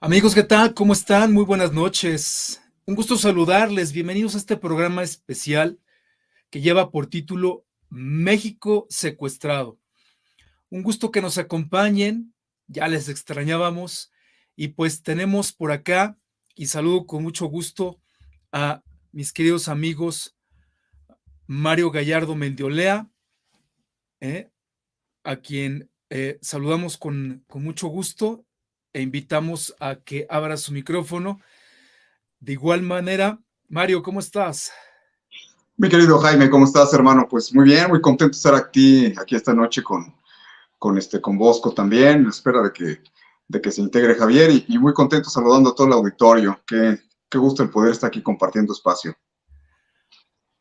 Amigos, ¿qué tal? ¿Cómo están? Muy buenas noches. Un gusto saludarles. Bienvenidos a este programa especial que lleva por título México secuestrado. Un gusto que nos acompañen. Ya les extrañábamos. Y pues tenemos por acá, y saludo con mucho gusto a mis queridos amigos Mario Gallardo Mendiolea, a quien saludamos con mucho gusto e invitamos a que abra su micrófono. De igual manera, Mario, ¿cómo estás? Mi querido Jaime, ¿cómo estás, hermano? Pues muy bien, muy contento de estar aquí esta noche con Bosco también, en espera de que se integre Javier y muy contento saludando a todo el auditorio. Qué gusto el poder estar aquí compartiendo espacio.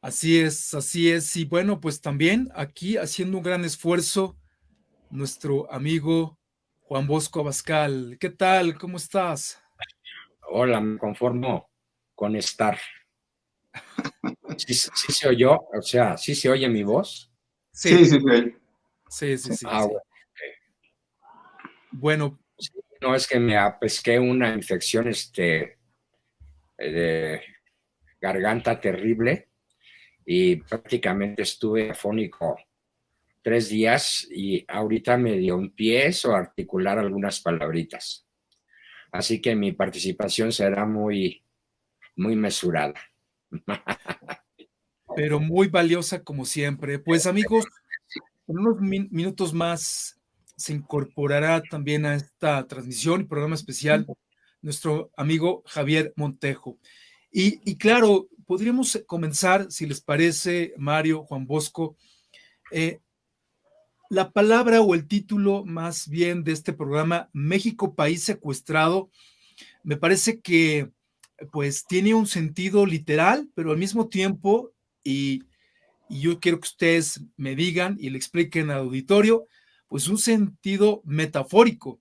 Así es, así es. Y bueno, pues también aquí haciendo un gran esfuerzo, nuestro amigo Juan Bosco Abascal. ¿Qué tal? ¿Cómo estás? Hola, me conformo con estar. ¿Sí se oyó? O sea, ¿sí se oye mi voz? Sí, Sí, sí, sí. sí, sí, sí, Ah, sí. bueno. Bueno, Sí, no, es que me apesqué una infección de garganta terrible y prácticamente estuve afónico 3 días y ahorita medio empiezo a articular algunas palabritas. Así que mi participación será muy mesurada. pero muy valiosa como siempre. Pues amigos, en unos minutos más se incorporará también a esta transmisión y programa especial nuestro amigo Javier Montejo. Y claro, podríamos comenzar, si les parece, Mario, Juan Bosco, eh, la palabra o el título más bien de este programa, México País Secuestrado, me parece que pues tiene un sentido literal, pero al mismo tiempo, y yo quiero que ustedes me digan y le expliquen al auditorio, pues un sentido metafórico,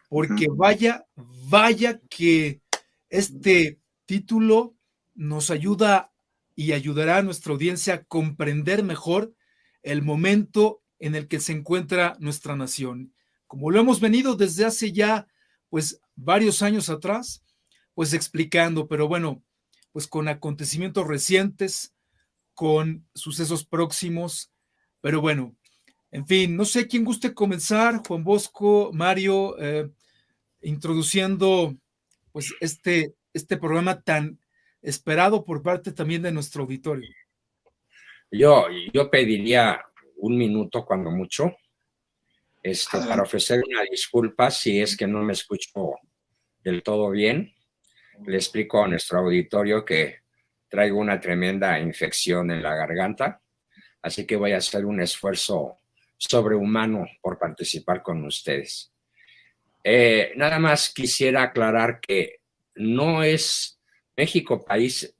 porque Ujú. vaya que este título nos ayuda y ayudará a nuestra audiencia a comprender mejor el momento en el que se encuentra nuestra nación. Como lo hemos venido desde hace ya, pues, varios años atrás, pues explicando, pero bueno, pues con acontecimientos recientes, con sucesos próximos, pero bueno, en fin, no sé quién guste comenzar, Juan Bosco, Mario, introduciendo pues este programa tan esperado por parte también de nuestro auditorio. Yo pediría un minuto cuando mucho, para Adelante. ofrecer una disculpa si es que no me escucho del todo bien. Le explico a nuestro auditorio que traigo una tremenda infección en la garganta, así que voy a hacer un esfuerzo sobrehumano por participar con ustedes. Nada más quisiera aclarar que no es México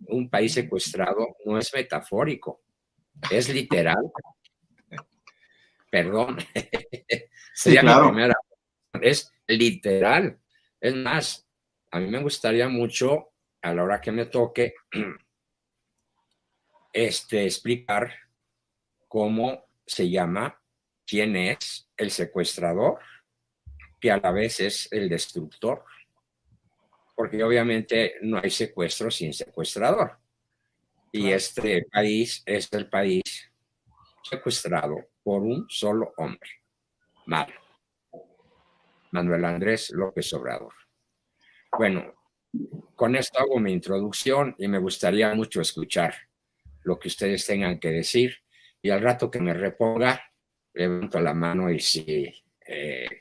un país secuestrado, no es metafórico, es literal. Perdón, Sí, sería mi claro. primera. Es literal. Es más, a mí me gustaría mucho, a la hora que me toque, explicar cómo se llama, quién es el secuestrador, que a la vez es el destructor, porque obviamente no hay secuestro sin secuestrador. Y Claro. este país es el país secuestrado por un solo hombre, malo, Manuel Andrés López Obrador. Bueno, con esto hago mi introducción y me gustaría mucho escuchar lo que ustedes tengan que decir y al rato que me reponga, levanto la mano y si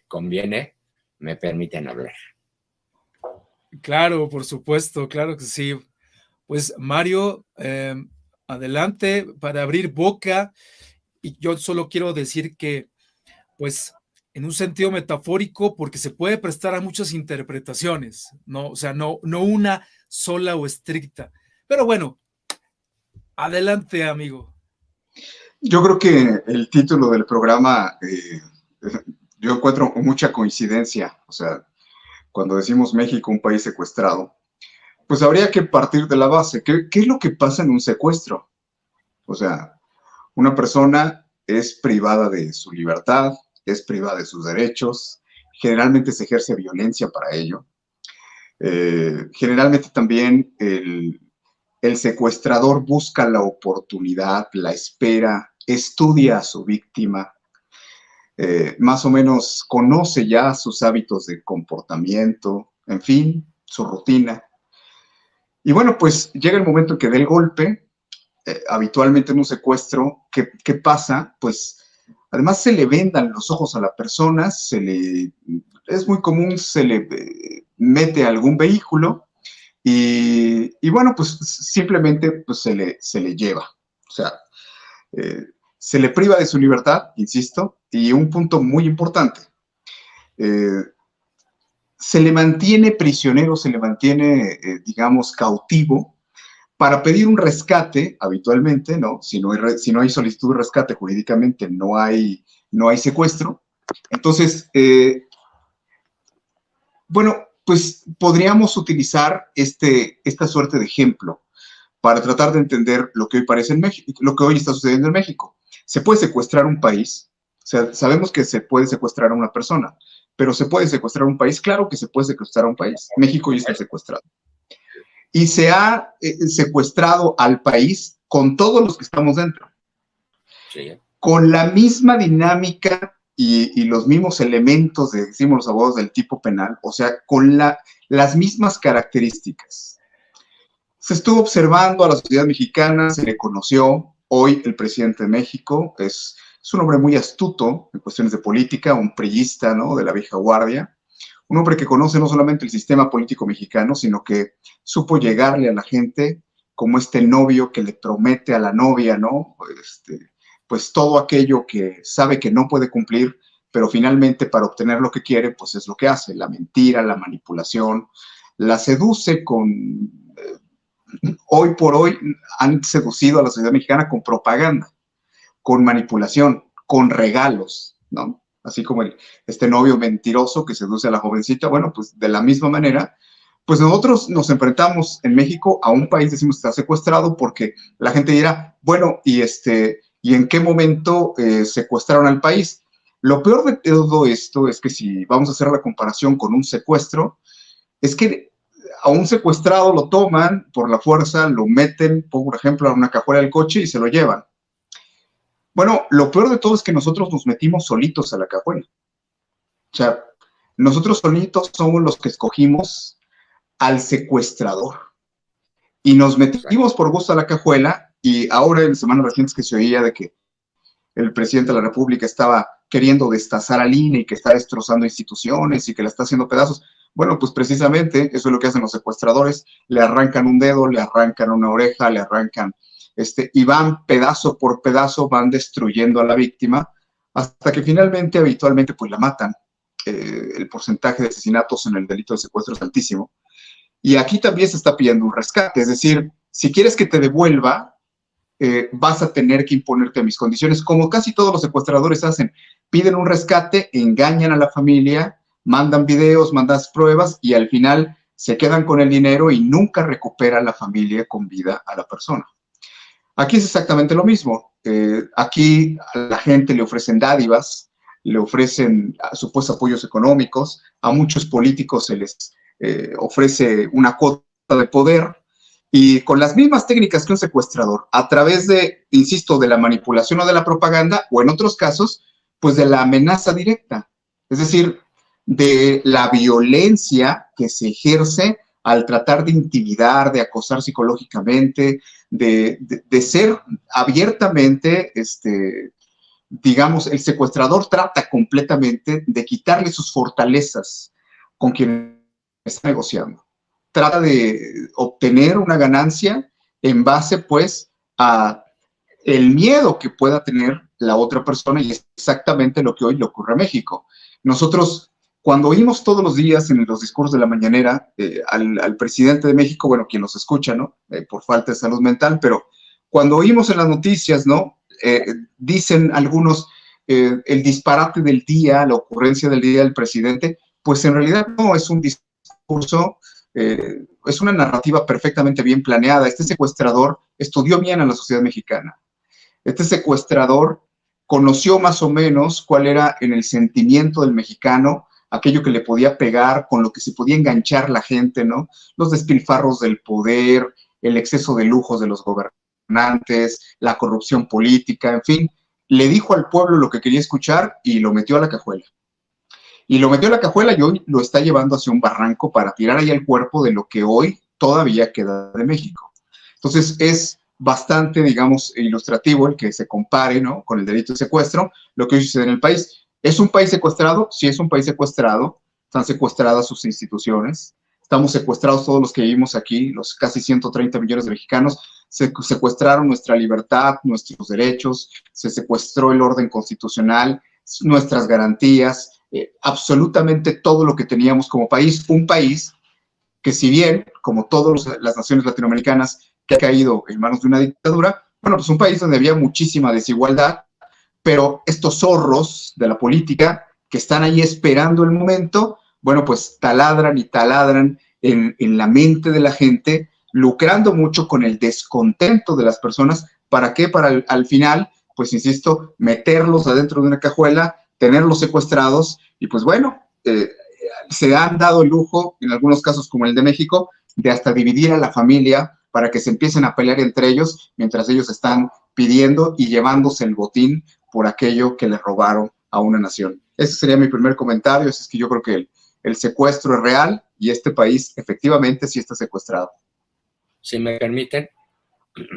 conviene, me permiten hablar. Claro, por supuesto, claro que sí. Pues Mario, adelante para abrir boca. Y yo solo quiero decir que, pues, en un sentido metafórico, porque se puede prestar a muchas interpretaciones, ¿no? O sea, no una sola o estricta. Pero bueno, adelante, amigo. Yo creo que el título del programa, yo encuentro mucha coincidencia. O sea, cuando decimos México, un país secuestrado, pues habría que partir de la base. ¿Qué es lo que pasa en un secuestro? O sea, una persona es privada de su libertad, es privada de sus derechos, generalmente se ejerce violencia para ello. Generalmente también el secuestrador busca la oportunidad, la espera, estudia a su víctima, más o menos conoce ya sus hábitos de comportamiento, en fin, su rutina. Y bueno, pues llega el momento en que dé el golpe. Habitualmente en un secuestro, ¿qué pasa? Pues además se le vendan los ojos a la persona, es muy común, se le mete a algún vehículo y bueno, pues simplemente pues, se le lleva. O sea, se le priva de su libertad, insisto, y un punto muy importante, se le mantiene prisionero, se le mantiene, digamos, cautivo, para pedir un rescate, habitualmente, ¿no? Si no hay solicitud de rescate jurídicamente, no hay secuestro. Entonces, bueno, pues podríamos utilizar esta suerte de ejemplo para tratar de entender lo que hoy parece en México, lo que hoy está sucediendo en México. Se puede secuestrar un país, o sea, sabemos que se puede secuestrar a una persona, pero ¿se puede secuestrar un país? Claro que se puede secuestrar a un país. México ya está secuestrado. Y se ha secuestrado al país con todos los que estamos dentro. Sí. Con la misma dinámica y los mismos elementos, decimos los abogados, del tipo penal, o sea, con las mismas características. Se estuvo observando a la sociedad mexicana, se le conoció. Hoy el presidente de México es un hombre muy astuto en cuestiones de política, un priista, ¿no?, de la vieja guardia. Un hombre que conoce no solamente el sistema político mexicano, sino que supo llegarle a la gente como este novio que le promete a la novia, ¿no? Pues todo aquello que sabe que no puede cumplir, pero finalmente para obtener lo que quiere, pues es lo que hace, la mentira, la manipulación, la seduce con... hoy por hoy han seducido a la sociedad mexicana con propaganda, con manipulación, con regalos, ¿no? Así como este novio mentiroso que seduce a la jovencita. Bueno, pues de la misma manera, pues nosotros nos enfrentamos en México a un país, decimos, está secuestrado, porque la gente dirá, bueno, ¿y en qué momento secuestraron al país? Lo peor de todo esto es que si vamos a hacer la comparación con un secuestro, es que a un secuestrado lo toman por la fuerza, lo meten, por ejemplo, a una cajuela del coche y se lo llevan. Bueno, lo peor de todo es que nosotros nos metimos solitos a la cajuela. O sea, nosotros solitos somos los que escogimos al secuestrador. Y nos metimos por gusto a la cajuela, y ahora en semanas recientes que se oía de que el presidente de la República estaba queriendo destazar al INE y que está destrozando instituciones y que la está haciendo pedazos. Bueno, pues precisamente eso es lo que hacen los secuestradores. Le arrancan un dedo, le arrancan una oreja, le arrancan... y van pedazo por pedazo, van destruyendo a la víctima, hasta que finalmente, habitualmente, pues la matan. El porcentaje de asesinatos en el delito de secuestro es altísimo. Y aquí también se está pidiendo un rescate, es decir, si quieres que te devuelva, vas a tener que imponerte a mis condiciones, como casi todos los secuestradores hacen. Piden un rescate, engañan a la familia, mandan videos, mandan pruebas, y al final se quedan con el dinero y nunca recupera la familia con vida a la persona. Aquí es exactamente lo mismo. Aquí a la gente le ofrecen dádivas, le ofrecen supuestos apoyos económicos, a muchos políticos se les ofrece una cuota de poder, y con las mismas técnicas que un secuestrador, a través de, insisto, de la manipulación o de la propaganda, o en otros casos, pues de la amenaza directa, es decir, de la violencia que se ejerce al tratar de intimidar, de acosar psicológicamente, de ser abiertamente, digamos, el secuestrador trata completamente de quitarle sus fortalezas con quien está negociando. Trata de obtener una ganancia en base, pues, a el miedo que pueda tener la otra persona, y es exactamente lo que hoy le ocurre a México. Nosotros, cuando oímos todos los días en los discursos de la mañanera al presidente de México, bueno, quien los escucha, ¿no? Por falta de salud mental, pero cuando oímos en las noticias, ¿no? Dicen algunos el disparate del día, la ocurrencia del día del presidente, pues en realidad no es un discurso, es una narrativa perfectamente bien planeada. Este secuestrador estudió bien a la sociedad mexicana. Este secuestrador conoció más o menos cuál era en el sentimiento del mexicano aquello que le podía pegar, con lo que se podía enganchar la gente, ¿no? Los despilfarros del poder, el exceso de lujos de los gobernantes, la corrupción política, en fin, le dijo al pueblo lo que quería escuchar y lo metió a la cajuela. Y lo metió a la cajuela y hoy lo está llevando hacia un barranco para tirar ahí el cuerpo de lo que hoy todavía queda de México. Entonces es bastante, digamos, ilustrativo el que se compare, ¿no?, con el delito de secuestro, lo que hoy sucede en el país. ¿Es un país secuestrado? Sí, es un país secuestrado. Están secuestradas sus instituciones. Estamos secuestrados todos los que vivimos aquí, los casi 130 millones de mexicanos. Se secuestraron nuestra libertad, nuestros derechos, se secuestró el orden constitucional, nuestras garantías, absolutamente todo lo que teníamos como país. Un país que, si bien, como todas las naciones latinoamericanas, que ha caído en manos de una dictadura, bueno, pues un país donde había muchísima desigualdad, pero estos zorros de la política que están ahí esperando el momento, bueno, pues taladran y taladran en la mente de la gente, lucrando mucho con el descontento de las personas. ¿Para qué? Para al final, pues insisto, meterlos adentro de una cajuela, tenerlos secuestrados y pues bueno, se han dado el lujo, en algunos casos como el de México, de hasta dividir a la familia para que se empiecen a pelear entre ellos mientras ellos están pidiendo y llevándose el botín por aquello que le robaron a una nación. Ese sería mi primer comentario. Es que yo creo que el secuestro es real y este país efectivamente sí está secuestrado. Si me permiten,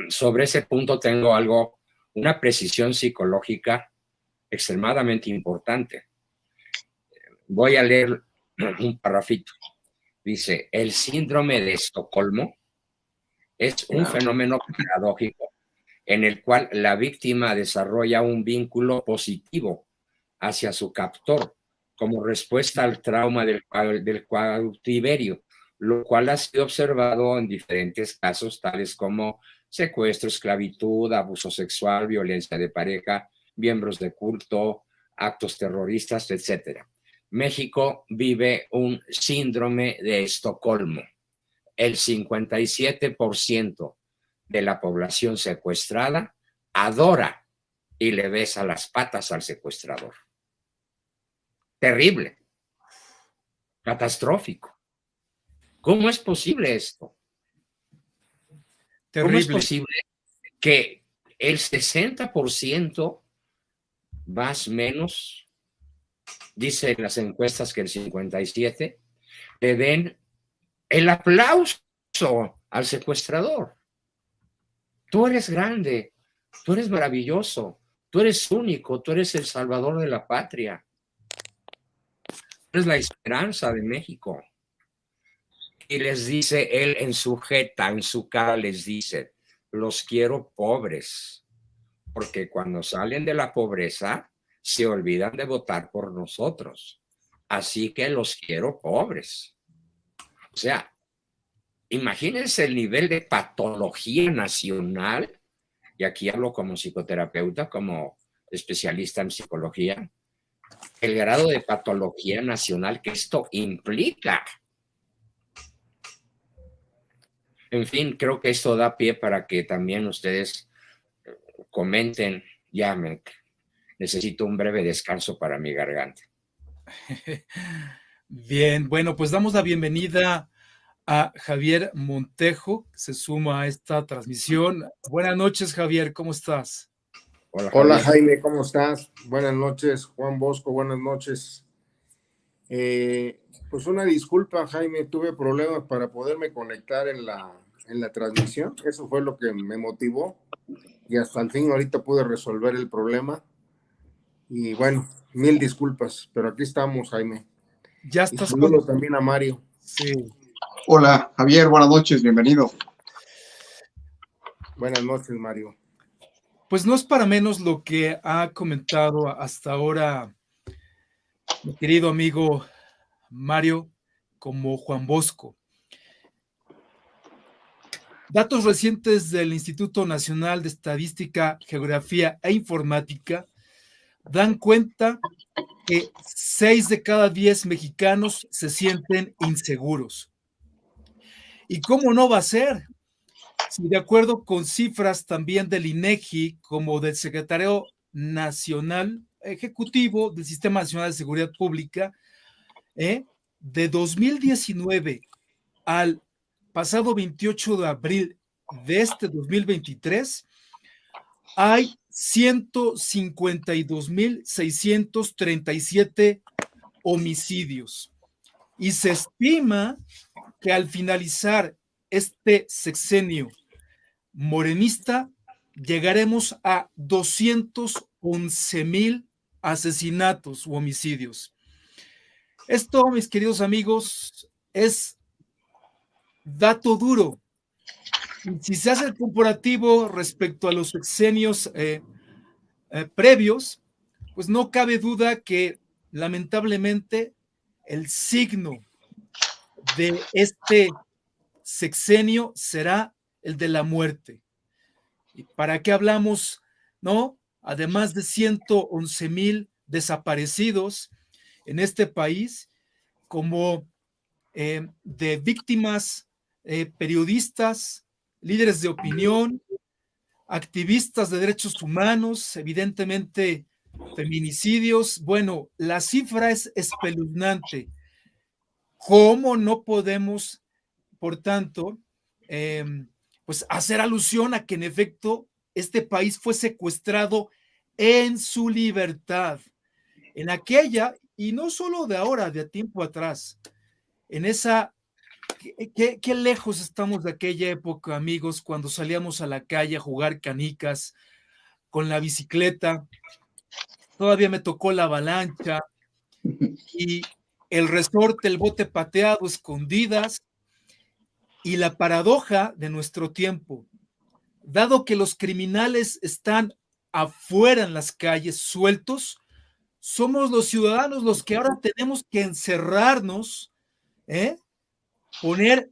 sobre ese punto tengo una precisión psicológica extremadamente importante. Voy a leer un parrafito. Dice, el síndrome de Estocolmo es un fenómeno paradójico en el cual la víctima desarrolla un vínculo positivo hacia su captor como respuesta al trauma del cautiverio, lo cual ha sido observado en diferentes casos, tales como secuestro, esclavitud, abuso sexual, violencia de pareja, miembros de culto, actos terroristas, etc. México vive un síndrome de Estocolmo. El 57% de la población secuestrada adora y le besa las patas al secuestrador. Terrible, catastrófico. ¿Cómo es posible esto? Terrible. ¿Cómo es posible que el 60% más o menos, dicen las encuestas que el 57%, le den el aplauso al secuestrador? Tú eres grande, tú eres maravilloso, tú eres único, tú eres el salvador de la patria, tú eres la esperanza de México. Y les dice él en su jeta, en su cara les dice, los quiero pobres, porque cuando salen de la pobreza se olvidan de votar por nosotros. Así que los quiero pobres. O sea, imagínense el nivel de patología nacional, y aquí hablo como psicoterapeuta, como especialista en psicología, el grado de patología nacional que esto implica. En fin, creo que esto da pie para que también ustedes comenten. Ya necesito un breve descanso para mi garganta. Bien, bueno, pues damos la bienvenida a Javier Montejo, que se suma a esta transmisión. Buenas noches, Javier, ¿cómo estás? Hola, Jaime, ¿cómo estás? Buenas noches, Juan Bosco, buenas noches. Pues una disculpa, Jaime, tuve problemas para poderme conectar en la transmisión. Eso fue lo que me motivó y hasta el fin ahorita pude resolver el problema. Y bueno, mil disculpas, pero aquí estamos, Jaime. Ya estás. Y saludos también a Mario. Sí. Hola, Javier, buenas noches, bienvenido. Buenas noches, Mario. Pues no es para menos lo que ha comentado hasta ahora mi querido amigo Mario como Juan Bosco. Datos recientes del Instituto Nacional de Estadística, Geografía e Informática dan cuenta que 6 de cada 10 mexicanos se sienten inseguros. ¿Y cómo no va a ser? Si de acuerdo con cifras también del INEGI como del Secretario Nacional Ejecutivo del Sistema Nacional de Seguridad Pública, De 2019 al pasado 28 de abril de este 2023, hay 152,637 homicidios. Y se estima que al finalizar este sexenio morenista, llegaremos a 211,000 asesinatos u homicidios. Esto, mis queridos amigos, es dato duro. Si se hace el comparativo respecto a los sexenios previos, pues no cabe duda que lamentablemente el signo de este sexenio será el de la muerte. ¿Y para qué hablamos, no? Además de 111,000 desaparecidos en este país, como de víctimas, periodistas, líderes de opinión, activistas de derechos humanos, evidentemente feminicidios. Bueno, la cifra es espeluznante. ¿Cómo no podemos, por tanto, pues hacer alusión a que en efecto este país fue secuestrado en su libertad? En aquella, y no solo de ahora, de tiempo atrás, en esa, qué lejos estamos de aquella época, amigos, cuando salíamos a la calle a jugar canicas con la bicicleta. Todavía me tocó la avalancha y el resorte, el bote pateado, escondidas. Y la paradoja de nuestro tiempo, dado que los criminales están afuera en las calles sueltos, somos los ciudadanos los que ahora tenemos que encerrarnos, poner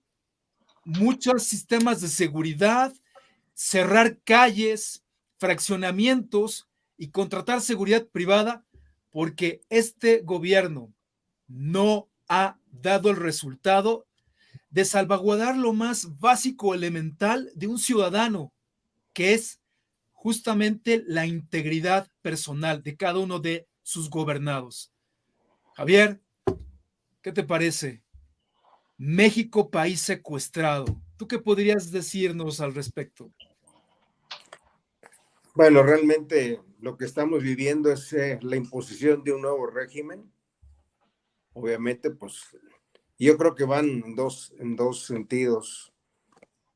muchos sistemas de seguridad, cerrar calles, fraccionamientos y contratar seguridad privada, porque este gobierno no ha dado el resultado de salvaguardar lo más básico, elemental de un ciudadano, que es justamente la integridad personal de cada uno de sus gobernados. Javier, ¿qué te parece? México, país secuestrado. ¿Tú qué podrías decirnos al respecto? Bueno, realmente lo que estamos viviendo es la imposición de un nuevo régimen. Obviamente, pues yo creo que van en dos sentidos.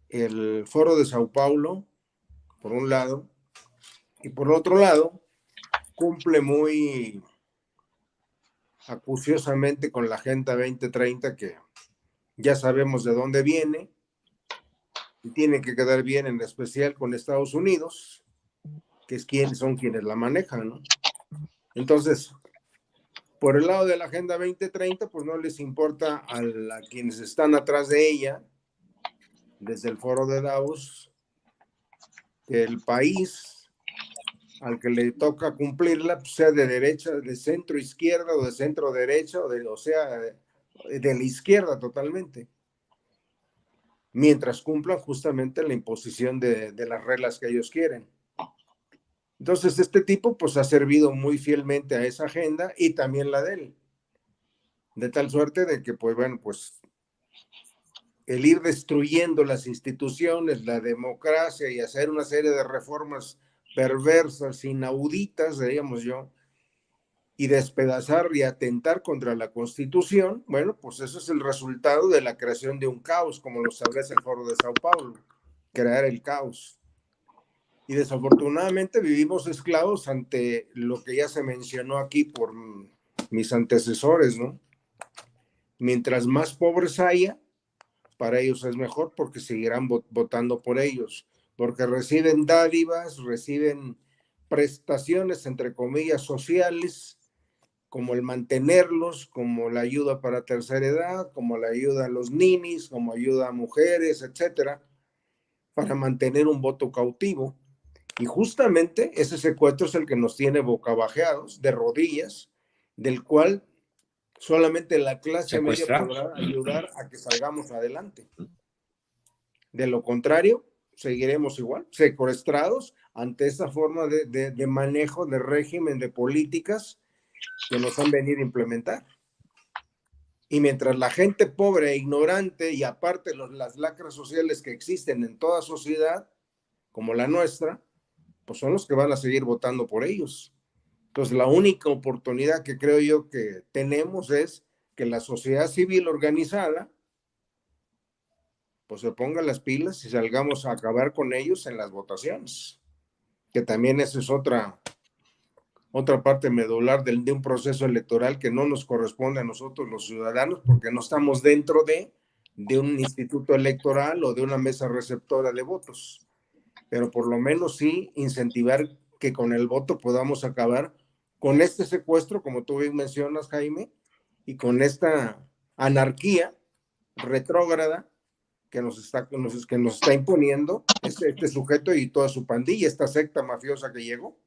El Foro de Sao Paulo, por un lado, y por otro lado, cumple muy acuciosamente con la Agenda 2030, que ya sabemos de dónde viene, y tiene que quedar bien, en especial con Estados Unidos, que es quienes la manejan, ¿no? Entonces, por el lado de la Agenda 2030, pues no les importa a quienes están atrás de ella, desde el Foro de Davos, que el país al que le toca cumplirla, pues sea de derecha, de centro izquierda o de centro derecha, o sea, de la izquierda totalmente, mientras cumplan justamente la imposición de las reglas que ellos quieren. Entonces, este tipo pues ha servido muy fielmente a esa agenda y también la de él, de tal suerte de que, pues bueno, pues el ir destruyendo las instituciones, la democracia y hacer una serie de reformas perversas, inauditas, diríamos yo, y despedazar y atentar contra la Constitución, bueno, pues eso es el resultado de la creación de un caos, como lo establece el Foro de Sao Paulo, crear el caos. Y desafortunadamente vivimos esclavos ante lo que ya se mencionó aquí por mis antecesores, ¿no? Mientras más pobres haya, para ellos es mejor, porque seguirán votando por ellos, porque reciben dádivas, reciben prestaciones, entre comillas, sociales, como el mantenerlos, como la ayuda para tercera edad, como la ayuda a los ninis, como ayuda a mujeres, etcétera, para mantener un voto cautivo. Y justamente ese secuestro es el que nos tiene bocabajeados, de rodillas, del cual solamente la clase media podrá ayudar a que salgamos adelante. De lo contrario, seguiremos igual, secuestrados ante esa forma de manejo, de régimen, de políticas que nos han venido a implementar. Y mientras la gente pobre e ignorante, y aparte las lacras sociales que existen en toda sociedad, como la nuestra, pues son los que van a seguir votando por ellos. Entonces, la única oportunidad que creo yo que tenemos es que la sociedad civil organizada pues se ponga las pilas y salgamos a acabar con ellos en las votaciones, que también esa es otra parte medular de un proceso electoral que no nos corresponde a nosotros los ciudadanos, porque no estamos dentro de un instituto electoral o de una mesa receptora de votos, pero por lo menos sí incentivar que con el voto podamos acabar con este secuestro, como tú bien mencionas, Jaime, y con esta anarquía retrógrada que nos está imponiendo este sujeto y toda su pandilla, esta secta mafiosa que llegó.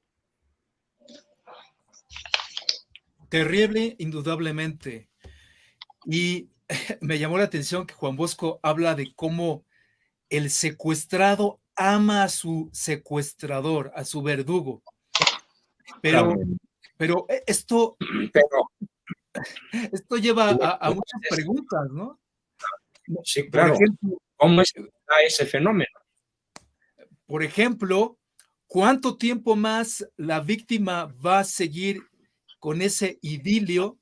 Terrible, indudablemente. Y me llamó la atención que Juan Bosco habla de cómo el secuestrado ama a su secuestrador, a su verdugo. Pero esto lleva a muchas preguntas, ¿no? Sí, claro. Por ejemplo, ¿cómo es ese fenómeno? Por ejemplo, ¿cuánto tiempo más la víctima va a seguir con ese idilio?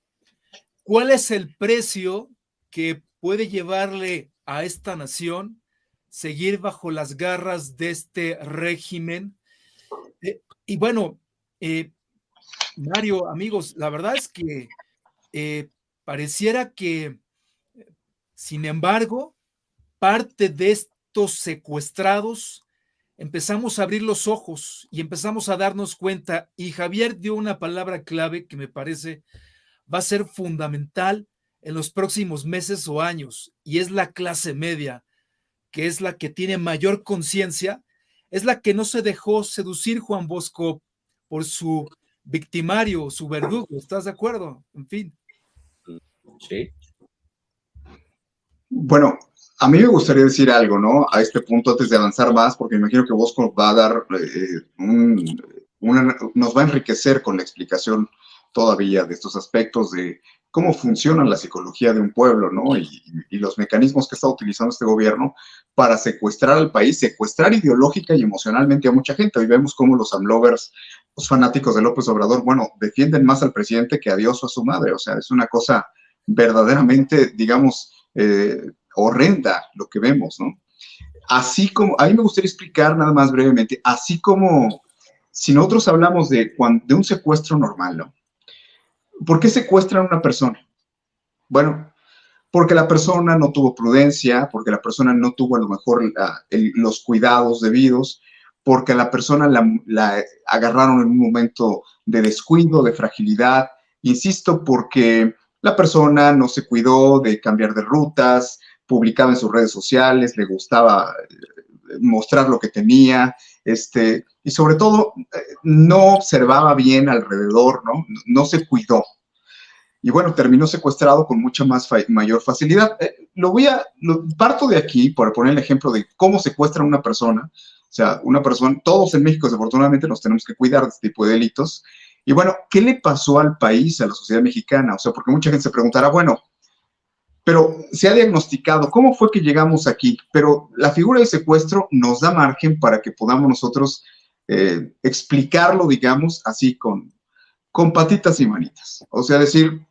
¿Cuál es el precio que puede llevarle a esta nación seguir bajo las garras de este régimen? Y bueno, Mario, amigos, la verdad es que pareciera que, sin embargo, parte de estos secuestrados empezamos a abrir los ojos y empezamos a darnos cuenta, y Javier dio una palabra clave que me parece va a ser fundamental en los próximos meses o años, y es la clase media, que es la que tiene mayor conciencia, es la que no se dejó seducir, Juan Bosco, por su victimario, su verdugo. ¿Estás de acuerdo? En fin. Sí. Bueno, a mí me gustaría decir algo, ¿no? A este punto, antes de avanzar más, porque me imagino que Bosco va a dar nos va a enriquecer con la explicación todavía de estos aspectos de cómo funciona la psicología de un pueblo, ¿no? Y los mecanismos que está utilizando este gobierno para secuestrar al país, secuestrar ideológica y emocionalmente a mucha gente. Hoy vemos cómo los AMLovers, los fanáticos de López Obrador, bueno, defienden más al presidente que a Dios o a su madre. O sea, es una cosa verdaderamente, digamos, horrenda lo que vemos, ¿no? Así como, a mí me gustaría explicar nada más brevemente, así como si nosotros hablamos de un secuestro normal, ¿no? ¿Por qué secuestran a una persona? Bueno, porque la persona no tuvo prudencia, porque la persona no tuvo a lo mejor los cuidados debidos, porque la persona la agarraron en un momento de descuido, de fragilidad, insisto, porque la persona no se cuidó de cambiar de rutas, publicaba en sus redes sociales, le gustaba mostrar lo que tenía, y sobre todo no observaba bien alrededor, ¿no? No se cuidó. Y bueno, terminó secuestrado con mucha mayor facilidad. Parto de aquí para poner el ejemplo de cómo secuestran a una persona. O sea, una persona, todos en México desafortunadamente nos tenemos que cuidar de este tipo de delitos. Y bueno, ¿qué le pasó al país, a la sociedad mexicana? O sea, porque mucha gente se preguntará, bueno, pero se ha diagnosticado, ¿cómo fue que llegamos aquí? Pero la figura del secuestro nos da margen para que podamos nosotros explicarlo, digamos, así con patitas y manitas. O sea, decir,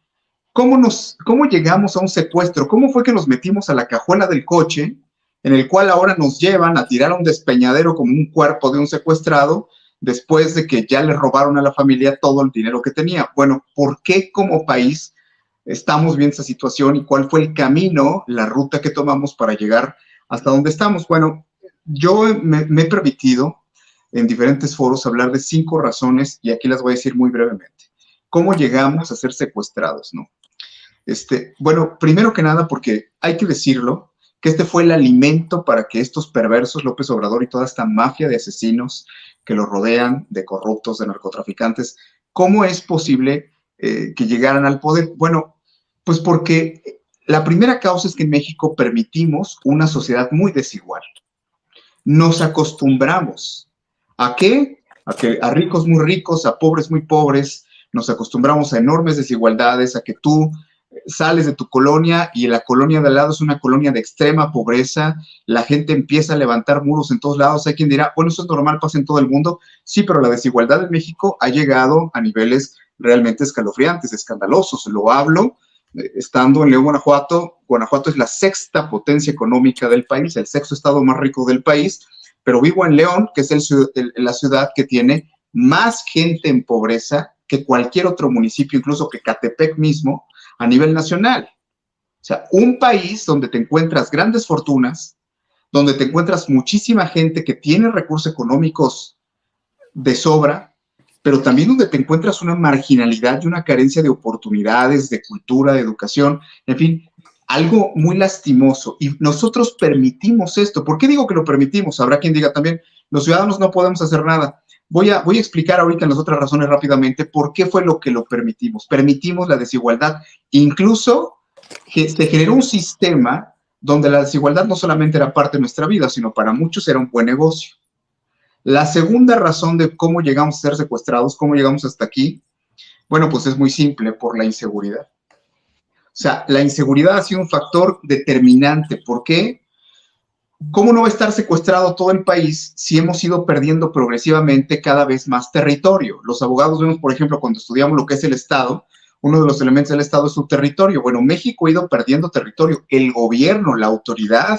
¿cómo llegamos a un secuestro? ¿Cómo fue que nos metimos a la cajuela del coche, en el cual ahora nos llevan a tirar a un despeñadero como un cuerpo de un secuestrado, después de que ya le robaron a la familia todo el dinero que tenía? Bueno, ¿por qué como país estamos viendo esa situación y cuál fue el camino, la ruta que tomamos para llegar hasta donde estamos? Bueno, yo me he permitido en diferentes foros hablar de 5 razones, y aquí las voy a decir muy brevemente. ¿Cómo llegamos a ser secuestrados, no? Bueno, primero que nada, porque hay que decirlo, que este fue el alimento para que estos perversos, López Obrador y toda esta mafia de asesinos que lo rodean, de corruptos, de narcotraficantes, ¿cómo es posible que llegaran al poder? Bueno, pues porque la primera causa es que en México permitimos una sociedad muy desigual. Nos acostumbramos ¿a qué? A ricos muy ricos, a pobres muy pobres. Nos acostumbramos a enormes desigualdades, a que tú sales de tu colonia y la colonia de al lado es una colonia de extrema pobreza, la gente empieza a levantar muros en todos lados. Hay quien dirá, bueno, eso es normal, pasa en todo el mundo. Sí, pero la desigualdad en México ha llegado a niveles realmente escalofriantes, escandalosos. Lo hablo estando en León, Guanajuato. Guanajuato es la 6ª potencia económica del país, el 6º estado más rico del país, pero vivo en León, que es la ciudad que tiene más gente en pobreza que cualquier otro municipio, incluso que Catepec mismo, a nivel nacional. O sea, un país donde te encuentras grandes fortunas, donde te encuentras muchísima gente que tiene recursos económicos de sobra, pero también donde te encuentras una marginalidad y una carencia de oportunidades, de cultura, de educación, en fin, algo muy lastimoso. Y nosotros permitimos esto. ¿Por qué digo que lo permitimos? Habrá quien diga también, los ciudadanos no podemos hacer nada. Voy a explicar ahorita en las otras razones rápidamente por qué fue lo que lo permitimos. Permitimos la desigualdad. Incluso que se generó un sistema donde la desigualdad no solamente era parte de nuestra vida, sino para muchos era un buen negocio. La segunda razón de cómo llegamos a ser secuestrados, cómo llegamos hasta aquí, bueno, pues es muy simple, por la inseguridad. O sea, la inseguridad ha sido un factor determinante. ¿Por qué? ¿Cómo no va a estar secuestrado todo el país si hemos ido perdiendo progresivamente cada vez más territorio? Los abogados vemos, por ejemplo, cuando estudiamos lo que es el Estado, uno de los elementos del Estado es su territorio. Bueno, México ha ido perdiendo territorio. El gobierno, la autoridad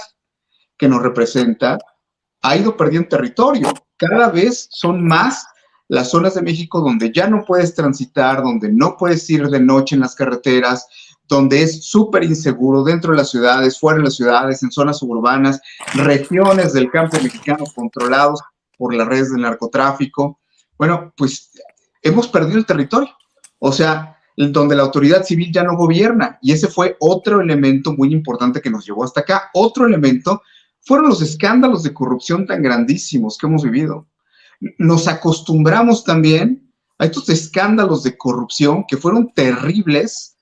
que nos representa, ha ido perdiendo territorio. Cada vez son más las zonas de México donde ya no puedes transitar, donde no puedes ir de noche en las carreteras, donde es súper inseguro dentro de las ciudades, fuera de las ciudades, en zonas suburbanas, regiones del campo mexicano controlados por las redes del narcotráfico. Bueno, pues hemos perdido el territorio. O sea, donde la autoridad civil ya no gobierna. Y ese fue otro elemento muy importante que nos llevó hasta acá. Otro elemento fueron los escándalos de corrupción tan grandísimos que hemos vivido. Nos acostumbramos también a estos escándalos de corrupción que fueron terribles.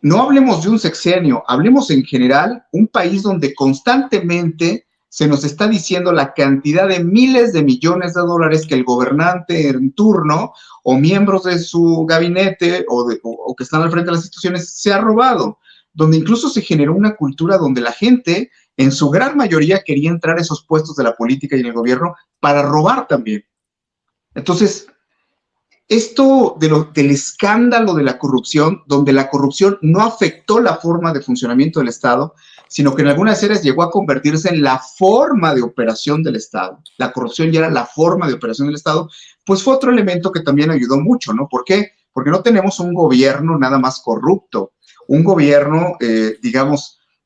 No hablemos de un sexenio, hablemos en general, un país donde constantemente se nos está diciendo la cantidad de miles de millones de dólares que el gobernante en turno o miembros de su gabinete o que están al frente de las instituciones se ha robado, donde incluso se generó una cultura donde la gente, en su gran mayoría, quería entrar a esos puestos de la política y en el gobierno para robar también. Entonces, esto del escándalo de la corrupción, donde la corrupción no afectó la forma de funcionamiento del Estado, sino que en algunas áreas llegó a convertirse en la forma de operación del Estado. La corrupción ya era la forma de operación del Estado, pues fue otro elemento que también ayudó mucho, ¿no? ¿Por qué? Porque no tenemos un gobierno nada más corrupto, un gobierno,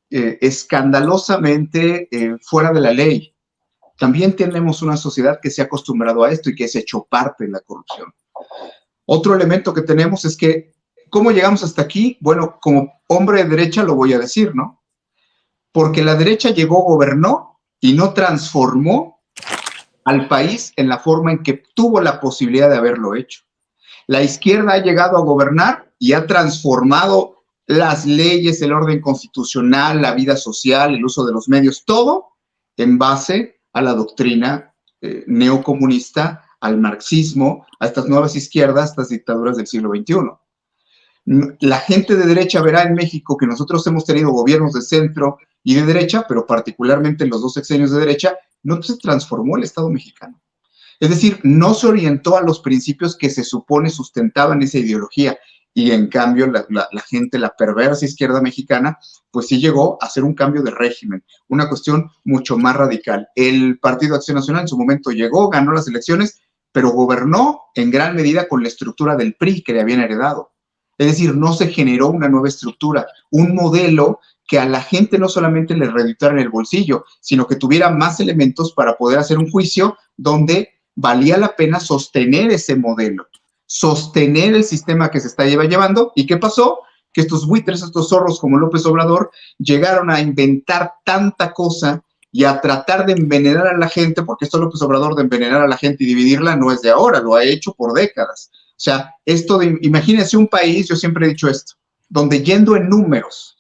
escandalosamente fuera de la ley. También tenemos una sociedad que se ha acostumbrado a esto y que se ha hecho parte de la corrupción. Otro elemento que tenemos es que, ¿cómo llegamos hasta aquí? Bueno, como hombre de derecha lo voy a decir, ¿no? Porque la derecha llegó, gobernó y no transformó al país en la forma en que tuvo la posibilidad de haberlo hecho. La izquierda ha llegado a gobernar y ha transformado las leyes, el orden constitucional, la vida social, el uso de los medios, todo en base a la doctrina neocomunista, al marxismo, a estas nuevas izquierdas, estas dictaduras del siglo XXI. La gente de derecha verá en México que nosotros hemos tenido gobiernos de centro y de derecha, pero particularmente en los 2 sexenios de derecha, no se transformó el Estado mexicano. Es decir, no se orientó a los principios que se supone sustentaban esa ideología. Y en cambio la gente, la perversa izquierda mexicana, pues sí llegó a hacer un cambio de régimen, una cuestión mucho más radical. El Partido Acción Nacional en su momento llegó, ganó las elecciones, pero gobernó en gran medida con la estructura del PRI que le habían heredado. Es decir, no se generó una nueva estructura, un modelo que a la gente no solamente le redituara en el bolsillo, sino que tuviera más elementos para poder hacer un juicio donde valía la pena sostener ese modelo, sostener el sistema que se está llevando. ¿Y qué pasó? Que estos buitres, estos zorros como López Obrador, llegaron a inventar tanta cosa y a tratar de envenenar a la gente, porque esto López Obrador de envenenar a la gente y dividirla no es de ahora, lo ha hecho por décadas. O sea, esto de, imagínense un país, yo siempre he dicho esto, donde yendo en números,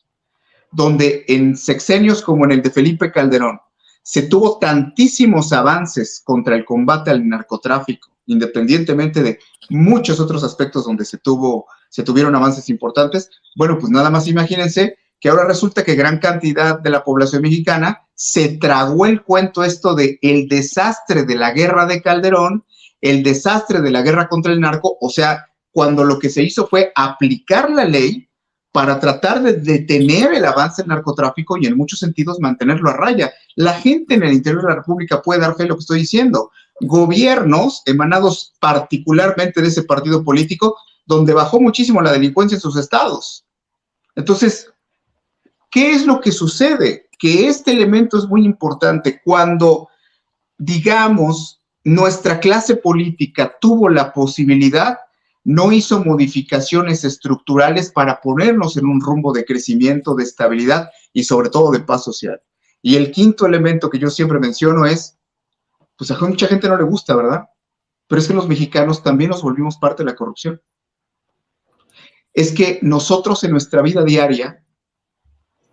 donde en sexenios como en el de Felipe Calderón, se tuvo tantísimos avances contra el combate al narcotráfico, independientemente de muchos otros aspectos donde se tuvo se tuvieron avances importantes. Bueno, pues nada más imagínense que ahora resulta que gran cantidad de la población mexicana se tragó el cuento esto de el desastre de la guerra de Calderón, el desastre de la guerra contra el narco, o sea, cuando lo que se hizo fue aplicar la ley para tratar de detener el avance del narcotráfico y en muchos sentidos mantenerlo a raya. La gente en el interior de la República puede dar fe de lo que estoy diciendo. Gobiernos emanados particularmente de ese partido político, donde bajó muchísimo la delincuencia en sus estados. Entonces, ¿qué es lo que sucede? Que este elemento es muy importante. Cuando, digamos, nuestra clase política tuvo la posibilidad, no hizo modificaciones estructurales para ponernos en un rumbo de crecimiento, de estabilidad y sobre todo de paz social. Y el quinto elemento que yo siempre menciono es, pues a mucha gente no le gusta, ¿verdad? Pero es que los mexicanos también nos volvimos parte de la corrupción. Es que nosotros en nuestra vida diaria,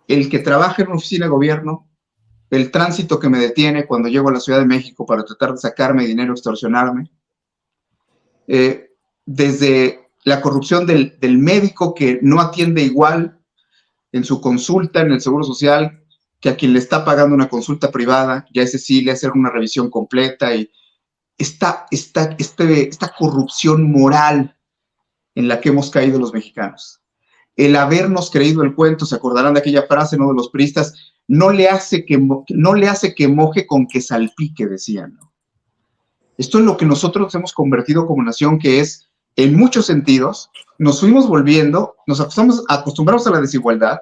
el que trabaja en una oficina de gobierno, el tránsito que me detiene cuando llego a la Ciudad de México para tratar de sacarme dinero, extorsionarme, desde la corrupción del médico que no atiende igual en su consulta en el Seguro Social que a quien le está pagando una consulta privada, ya ese sí le hacer una revisión completa, y esta corrupción moral en la que hemos caído los mexicanos. El habernos creído el cuento, se acordarán de aquella frase, ¿no?, de los priistas, no le hace que moje con que salpique, decían, ¿no? Esto es lo que nosotros hemos convertido como nación, que es, en muchos sentidos, nos fuimos volviendo, nos acostumbramos a la desigualdad,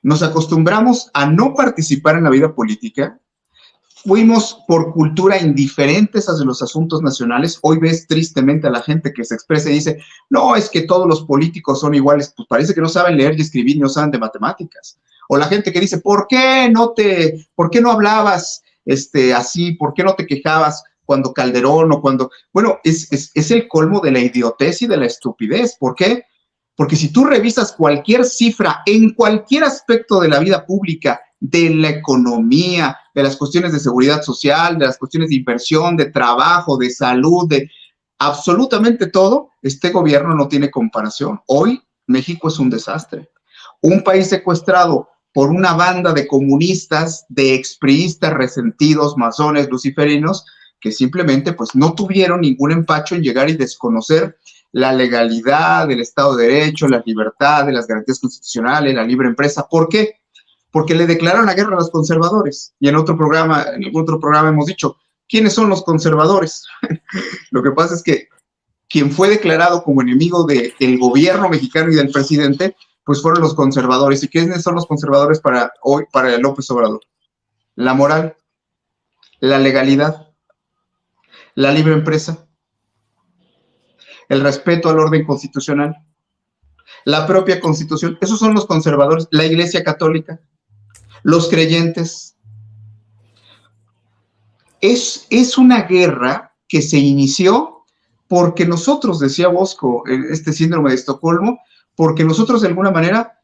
nos acostumbramos a no participar en la vida política, fuimos por cultura indiferentes hacia los asuntos nacionales. Hoy ves tristemente a la gente que se expresa y dice, no, es que todos los políticos son iguales. Pues parece que no saben leer y escribir y no saben de matemáticas. O la gente que dice, ¿por qué no hablabas así? ¿Por qué no te quejabas cuando Calderón o cuando...? Bueno, es el colmo de la idiotez y de la estupidez. ¿Por qué? Porque si tú revisas cualquier cifra en cualquier aspecto de la vida pública, de la economía, de las cuestiones de seguridad social, de las cuestiones de inversión, de trabajo, de salud, de absolutamente todo, este gobierno no tiene comparación. Hoy México es un desastre. Un país secuestrado por una banda de comunistas, de expriistas resentidos, masones, luciferinos, que simplemente pues no tuvieron ningún empacho en llegar y desconocer la legalidad, el Estado de Derecho, las libertades, las garantías constitucionales, la libre empresa. ¿Por qué? Porque le declararon la guerra a los conservadores. Y en algún otro programa hemos dicho, ¿quiénes son los conservadores? Lo que pasa es que quien fue declarado como enemigo del gobierno mexicano y del presidente, pues fueron los conservadores. ¿Y quiénes son los conservadores para hoy, para López Obrador? La moral, la legalidad, la libre empresa, el respeto al orden constitucional, la propia Constitución. Esos son los conservadores. La Iglesia Católica, los creyentes. Es una guerra que se inició porque nosotros, decía Bosco, este síndrome de Estocolmo, porque nosotros de alguna manera,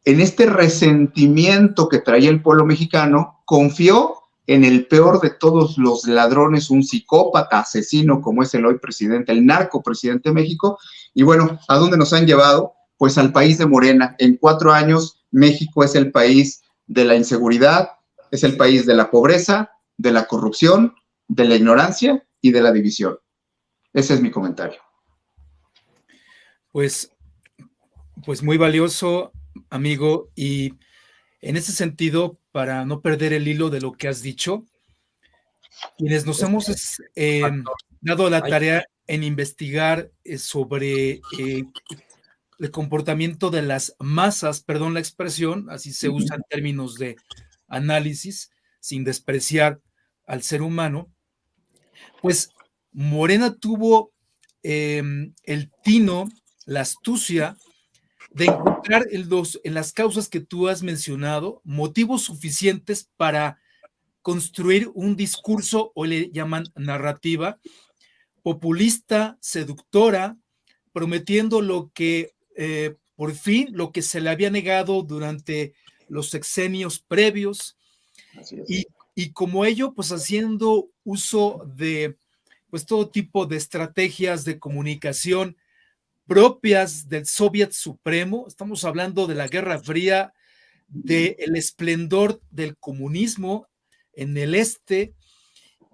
en este resentimiento que traía el pueblo mexicano, confió en el peor de todos los ladrones, un psicópata, asesino como es el hoy presidente, el narco presidente de México. Y bueno, ¿a dónde nos han llevado? Pues al país de Morena. En 4 años, México es el país de la inseguridad, es el país de la pobreza, de la corrupción, de la ignorancia y de la división. Ese es mi comentario. Pues muy valioso, amigo, y en ese sentido, para no perder el hilo de lo que has dicho, quienes nos hemos dado la tarea en investigar sobre el comportamiento de las masas, perdón la expresión, así se usa en términos de análisis, sin despreciar al ser humano, pues Morena tuvo el tino, la astucia de encontrar en las causas que tú has mencionado motivos suficientes para construir un discurso, o le llaman narrativa, populista, seductora, prometiendo lo que por fin, lo que se le había negado durante los sexenios previos, y como ello, pues haciendo uso de pues todo tipo de estrategias de comunicación propias del Soviet Supremo. Estamos hablando de la Guerra Fría, del esplendor del comunismo en el este,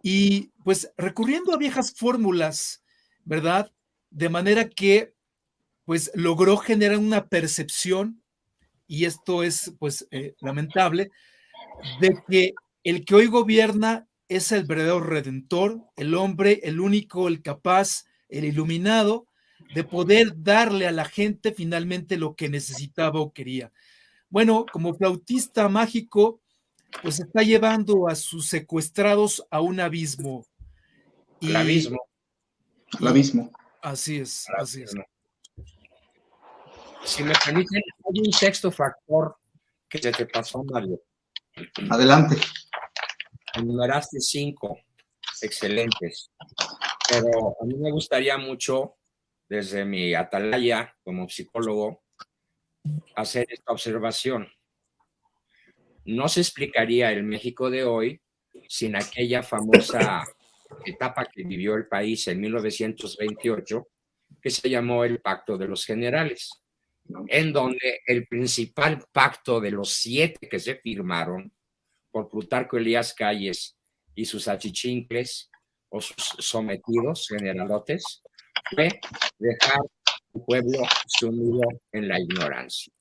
y pues recurriendo a viejas fórmulas, ¿verdad? De manera que pues logró generar una percepción, y esto es pues lamentable, de que el que hoy gobierna es el verdadero redentor, el hombre, el único, el capaz, el iluminado, de poder darle a la gente finalmente lo que necesitaba o quería. Bueno, como flautista mágico, pues está llevando a sus secuestrados a un abismo. Al abismo. Al abismo. Así es, así es. Si me permiten, hay un sexto factor que se te pasó, Mario. Adelante. Enumeraste 5 excelentes, pero a mí me gustaría mucho, desde mi atalaya como psicólogo, hacer esta observación. No se explicaría el México de hoy sin aquella famosa etapa que vivió el país en 1928, que se llamó el Pacto de los Generales, en donde el principal pacto de los 7 que se firmaron por Plutarco Elías Calles y sus achichincles o sus sometidos generalotes fue dejar al pueblo sumido en la ignorancia.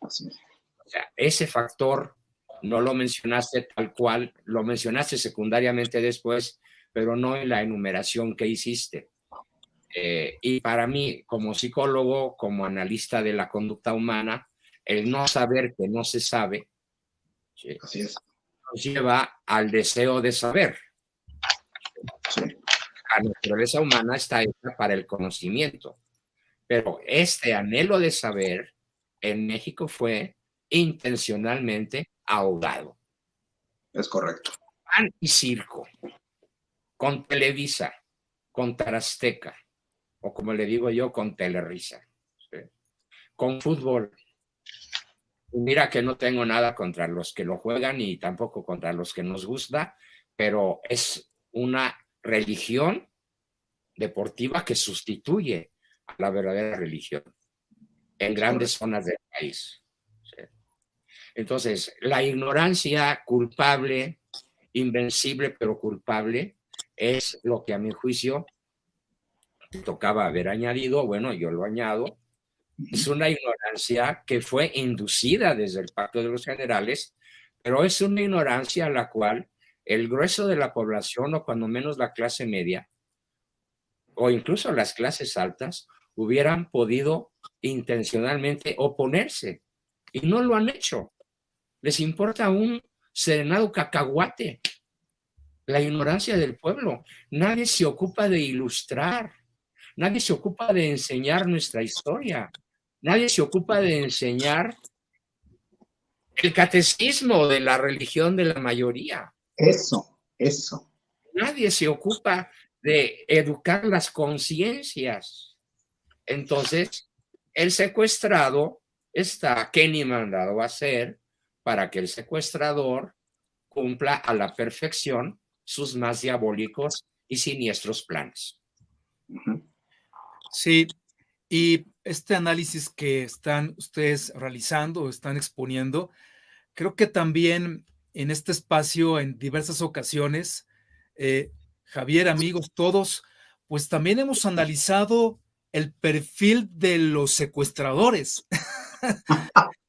Así es. O sea, ese factor no lo mencionaste tal cual, lo mencionaste secundariamente después, pero no en la enumeración que hiciste. Y para mí, como psicólogo, como analista de la conducta humana, el no saber que no se sabe, ¿sí?, Así es. nos lleva al deseo de saber. Sí. La naturaleza humana está hecha para el conocimiento, pero este anhelo de saber en México fue intencionalmente ahogado. Es correcto. Pan y circo, con Televisa, con Tarasteca, o como le digo yo, con Telerisa, ¿sí?, con fútbol. Y mira que no tengo nada contra los que lo juegan y tampoco contra los que nos gusta, pero es una religión deportiva que sustituye a la verdadera religión en grandes zonas del país. ¿Sí? Entonces, la ignorancia culpable, invencible pero culpable, es lo que a mi juicio te tocaba haber añadido. Bueno, yo lo añado. Es una ignorancia que fue inducida desde el Pacto de los Generales, pero es una ignorancia a la cual el grueso de la población, o cuando menos la clase media, o incluso las clases altas, hubieran podido intencionalmente oponerse, y no lo han hecho. Les importa un serenado cacahuate la ignorancia del pueblo. Nadie se ocupa de ilustrar, nadie se ocupa de enseñar nuestra historia, nadie se ocupa de enseñar el catecismo de la religión de la mayoría. Eso. Nadie se ocupa de educar las conciencias. Entonces, el secuestrado está, ¿qué ni mandado a hacer para que el secuestrador cumpla a la perfección sus más diabólicos y siniestros planes? Sí, y este análisis que están ustedes realizando, están exponiendo, creo que también en este espacio, en diversas ocasiones, Javier, amigos, todos, pues también hemos analizado el perfil de los secuestradores.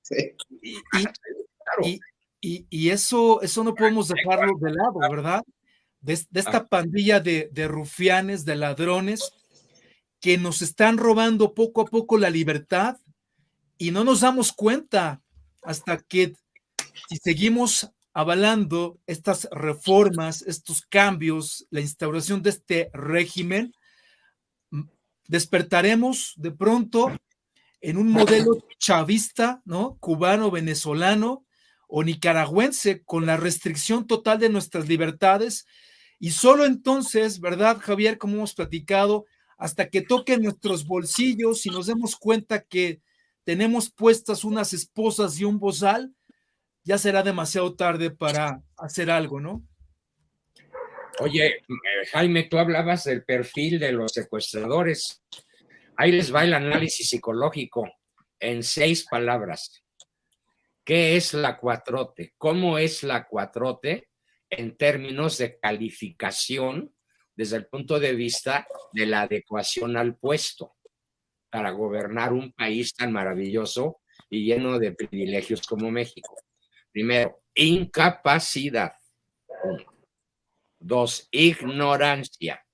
Sí. Y eso no podemos dejarlo de lado, ¿verdad? De esta pandilla de rufianes, de ladrones, que nos están robando poco a poco la libertad y no nos damos cuenta hasta que, si seguimos avalando estas reformas, estos cambios, la instauración de este régimen, despertaremos de pronto en un modelo chavista, ¿no?, cubano, venezolano o nicaragüense, con la restricción total de nuestras libertades, y solo entonces, ¿verdad, Javier?, como hemos platicado, hasta que toquen nuestros bolsillos y nos demos cuenta que tenemos puestas unas esposas y un bozal, ya será demasiado tarde para hacer algo, ¿no? Oye, Jaime, tú hablabas del perfil de los secuestradores. Ahí les va el análisis psicológico en 6 palabras. ¿Qué es la 4T? ¿Cómo es la 4T en términos de calificación desde el punto de vista de la adecuación al puesto para gobernar un país tan maravilloso y lleno de privilegios como México? Primero, incapacidad. 1. 2, ignorancia.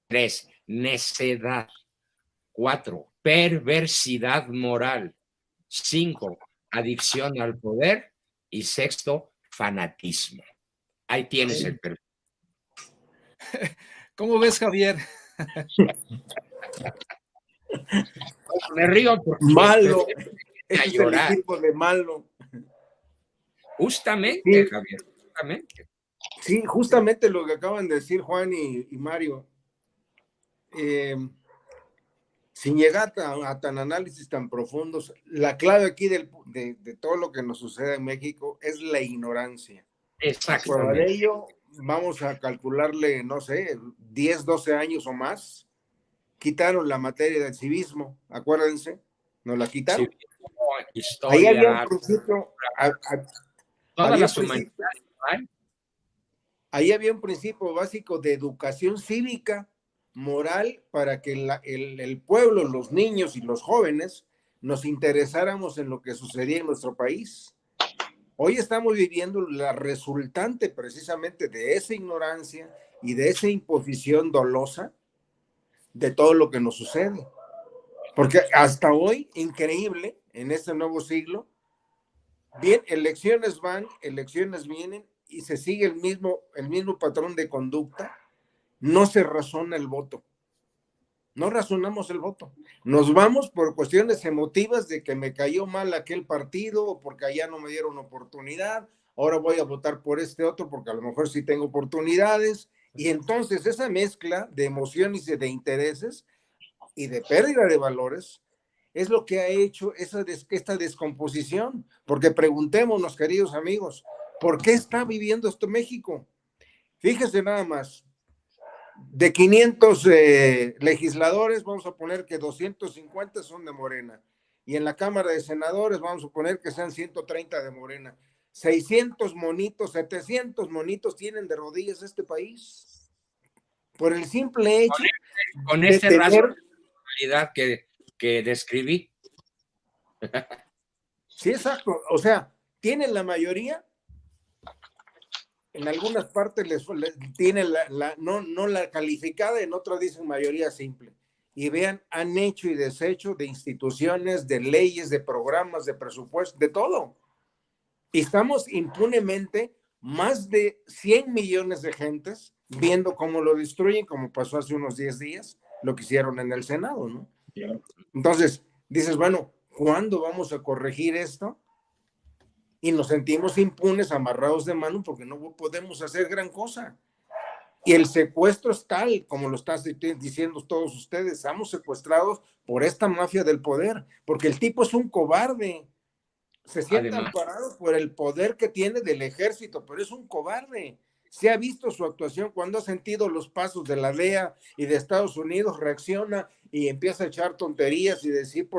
3, necedad. 4, perversidad moral. 5, adicción al poder. Y 6, fanatismo. Ahí tienes el perfil. ¿Cómo ves, Javier? Me río porque malo. es el equipo de malo. Justamente, sí. Javier, justamente. Sí, justamente lo que acaban de decir Juan y Mario. Sin llegar a tan análisis tan profundos, la clave aquí de todo lo que nos sucede en México es la ignorancia. Exactamente. Por ello, vamos a calcularle, no sé, 10, 12 años o más. Quitaron la materia del civismo, acuérdense, nos la quitaron. Civismo, historia, ahí había un principio, todas las humanidades. Ahí había un principio básico de educación cívica, moral, para que el pueblo, los niños y los jóvenes nos interesáramos en lo que sucedía en nuestro país. Hoy estamos viviendo la resultante precisamente de esa ignorancia y de esa imposición dolosa de todo lo que nos sucede. Porque hasta hoy, increíble, en este nuevo siglo, bien, elecciones van, elecciones vienen y se sigue el mismo patrón de conducta. No se razona el voto. No razonamos el voto. Nos vamos por cuestiones emotivas de que me cayó mal aquel partido o porque allá no me dieron oportunidad. Ahora voy a votar por este otro porque a lo mejor sí tengo oportunidades. Y entonces esa mezcla de emociones y de intereses y de pérdida de valores es lo que ha hecho esta descomposición. Porque preguntémonos, queridos amigos, ¿por qué está viviendo esto México? Fíjense nada más. De 500 legisladores, vamos a poner que 250 son de Morena. Y en la Cámara de Senadores vamos a poner que sean 130 de Morena. 600 monitos, 700 monitos tienen de rodillas este país. Por el simple hecho con este rasgo de personalidad que describí. Sí, exacto. O sea, tienen la mayoría. En algunas partes les tienen no la calificada, en otras dicen mayoría simple. Y vean, han hecho y deshecho de instituciones, de leyes, de programas, de presupuestos, de todo. Y estamos impunemente más de 100 millones de gentes viendo cómo lo destruyen, como pasó hace unos 10 días, lo que hicieron en el Senado, ¿no? Entonces, dices, bueno, ¿cuándo vamos a corregir esto? Y nos sentimos impunes, amarrados de mano, porque no podemos hacer gran cosa. Y el secuestro es tal, como lo están diciendo todos ustedes, estamos secuestrados por esta mafia del poder, porque el tipo es un cobarde. Se siente amparado por el poder que tiene del ejército, pero es un cobarde. Se ha visto su actuación cuando ha sentido los pasos de la DEA y de Estados Unidos, reacciona y empieza a echar tonterías y decir,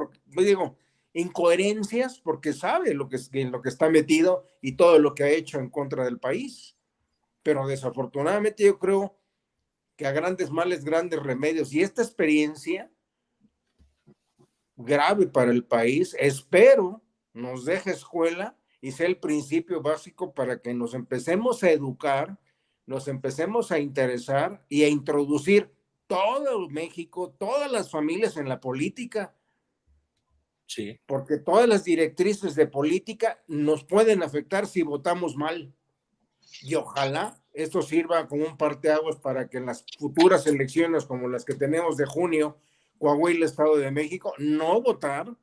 incoherencias, porque sabe en lo que está metido y todo lo que ha hecho en contra del país. Pero desafortunadamente yo creo que a grandes males, grandes remedios. Y esta experiencia grave para el país, espero nos deje escuela y sea el principio básico para que nos empecemos a educar, nos empecemos a interesar y a introducir todo México, todas las familias en la política. Sí. Porque todas las directrices de política nos pueden afectar si votamos mal. Y ojalá esto sirva como un parteaguas para que en las futuras elecciones, como las que tenemos de junio, Coahuila, Estado de México, no votar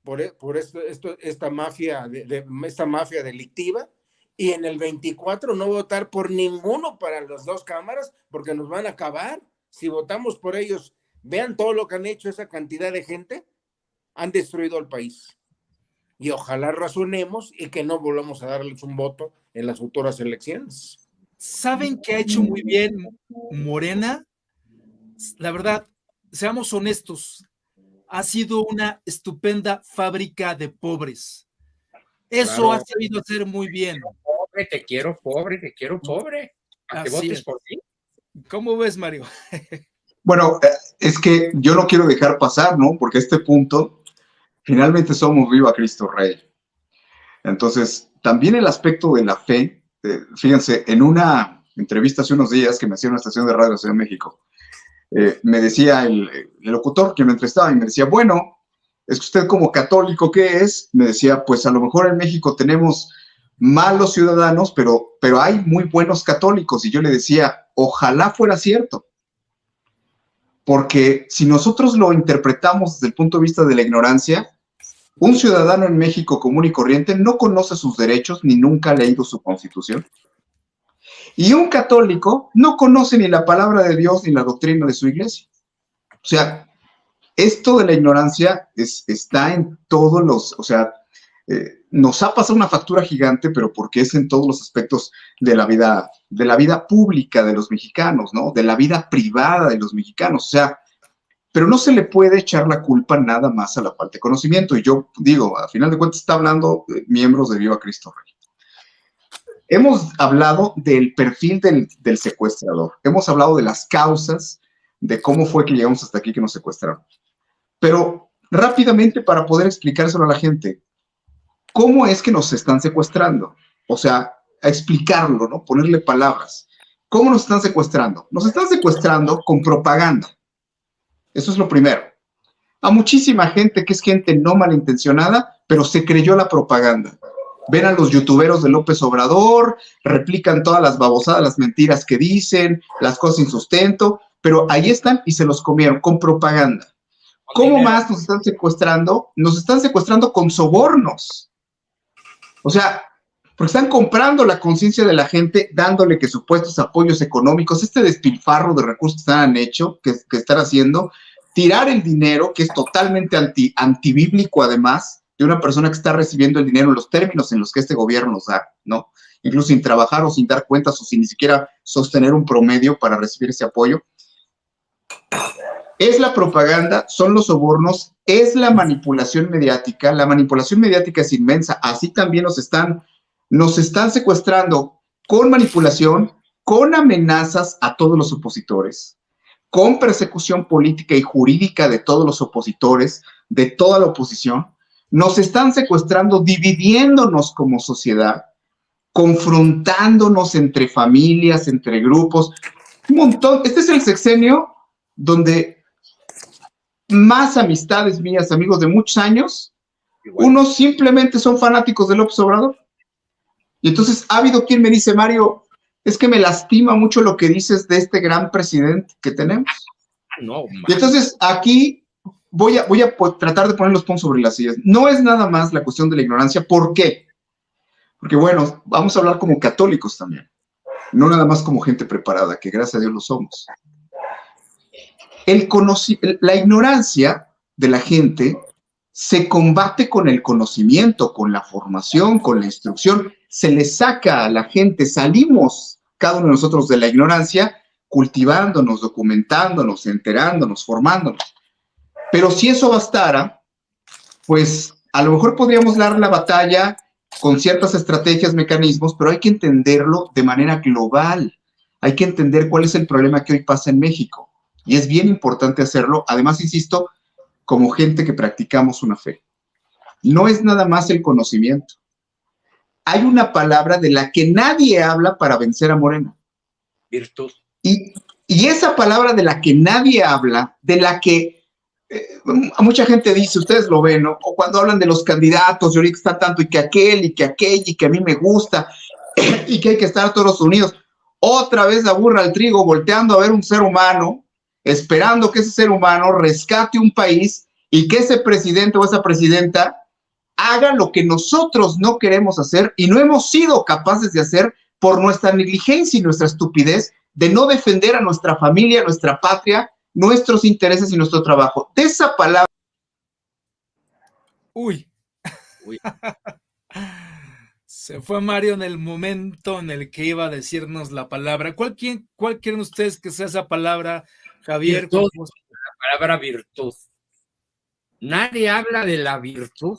por esta mafia delictiva, y en el 24 no votar por ninguno para las dos cámaras, porque nos van a acabar. Si votamos por ellos, vean todo lo que han hecho esa cantidad de gente. Han destruido al país. Y ojalá razonemos y que no volvamos a darles un voto en las futuras elecciones. ¿Saben qué ha hecho muy bien Morena? La verdad, seamos honestos, ha sido una estupenda fábrica de pobres. Eso Claro. ha sabido hacer muy bien. Te quiero pobre. ¿A que Así votes es. por ti? ¿Cómo ves, Mario? Bueno, es que yo no quiero dejar pasar, ¿no? Porque a este punto, finalmente somos viva Cristo Rey. Entonces, también el aspecto de la fe, fíjense, en una entrevista hace unos días que me hacía una estación de radio de Ciudad de México, me decía el locutor que me entrevistaba y me decía, bueno, es que usted como católico, ¿qué es? Me decía, pues a lo mejor en México tenemos malos ciudadanos, pero hay muy buenos católicos. Y yo le decía, ojalá fuera cierto. Porque si nosotros lo interpretamos desde el punto de vista de la ignorancia, un ciudadano en México común y corriente no conoce sus derechos ni nunca ha leído su constitución. Y un católico no conoce ni la palabra de Dios ni la doctrina de su iglesia. O sea, esto de la ignorancia está en todos los, o sea, nos ha pasado una factura gigante, pero porque es en todos los aspectos de la vida pública de los mexicanos, ¿no? De la vida privada de los mexicanos. O sea, pero no se le puede echar la culpa nada más a la falta de conocimiento. Y yo digo, a final de cuentas está hablando miembros de Viva Cristo Rey. Hemos hablado del perfil del secuestrador. Hemos hablado de las causas, de cómo fue que llegamos hasta aquí que nos secuestraron. Pero rápidamente, para poder explicárselo a la gente, ¿cómo es que nos están secuestrando? O sea, a explicarlo, ¿no? Ponerle palabras. ¿Cómo nos están secuestrando? Nos están secuestrando con propaganda. Eso es lo primero. A muchísima gente que es gente no malintencionada, pero se creyó la propaganda. Ven a los youtuberos de López Obrador, replican todas las babosadas, las mentiras que dicen, las cosas sin sustento, pero ahí están y se los comieron con propaganda. ¿Cómo más nos están secuestrando? Nos están secuestrando con sobornos. O sea, porque están comprando la conciencia de la gente, dándole que supuestos apoyos económicos, este despilfarro de recursos que han hecho, que están haciendo, tirar el dinero, que es totalmente antibíblico además, de una persona que está recibiendo el dinero en los términos en los que este gobierno nos da, ¿no? Incluso sin trabajar o sin dar cuentas o sin ni siquiera sostener un promedio para recibir ese apoyo. Es la propaganda, son los sobornos, es la manipulación mediática. La manipulación mediática es inmensa. Así también nos están secuestrando con manipulación, con amenazas a todos los opositores, con persecución política y jurídica de todos los opositores, de toda la oposición. Nos están secuestrando, dividiéndonos como sociedad, confrontándonos entre familias, entre grupos. Un montón. Este es el sexenio donde más amistades mías, amigos de muchos años, unos simplemente son fanáticos de López Obrador. Y entonces ha habido quien me dice, Mario, es que me lastima mucho lo que dices de este gran presidente que tenemos. No, y entonces aquí voy a tratar de poner los puntos sobre las sillas. No es nada más la cuestión de la ignorancia. ¿Por qué? Porque bueno, vamos a hablar como católicos también. No nada más como gente preparada, que gracias a Dios lo somos. La ignorancia de la gente se combate con el conocimiento, con la formación, con la instrucción. Se le saca a la gente, salimos cada uno de nosotros de la ignorancia, cultivándonos, documentándonos, enterándonos, formándonos. Pero si eso bastara, pues a lo mejor podríamos dar la batalla con ciertas estrategias, mecanismos, pero hay que entenderlo de manera global. Hay que entender cuál es el problema que hoy pasa en México. Y es bien importante hacerlo. Además, insisto, como gente que practicamos una fe. No es nada más el conocimiento. Hay una palabra de la que nadie habla para vencer a Morena. Virtud. Y esa palabra de la que nadie habla, de la que mucha gente dice, ustedes lo ven, ¿no? O cuando hablan de los candidatos, y ahorita está tanto, y que aquel, y que aquella, y que a mí me gusta, y que hay que estar todos unidos. Otra vez la burra al trigo, volteando a ver un ser humano, esperando que ese ser humano rescate un país y que ese presidente o esa presidenta haga lo que nosotros no queremos hacer y no hemos sido capaces de hacer por nuestra negligencia y nuestra estupidez de no defender a nuestra familia, nuestra patria, nuestros intereses y nuestro trabajo. De esa palabra. Uy. Se fue Mario en el momento en el que iba a decirnos la palabra. ¿Cuál quieren ustedes que sea esa palabra, Javier? Virtud. La palabra virtud. Nadie habla de la virtud,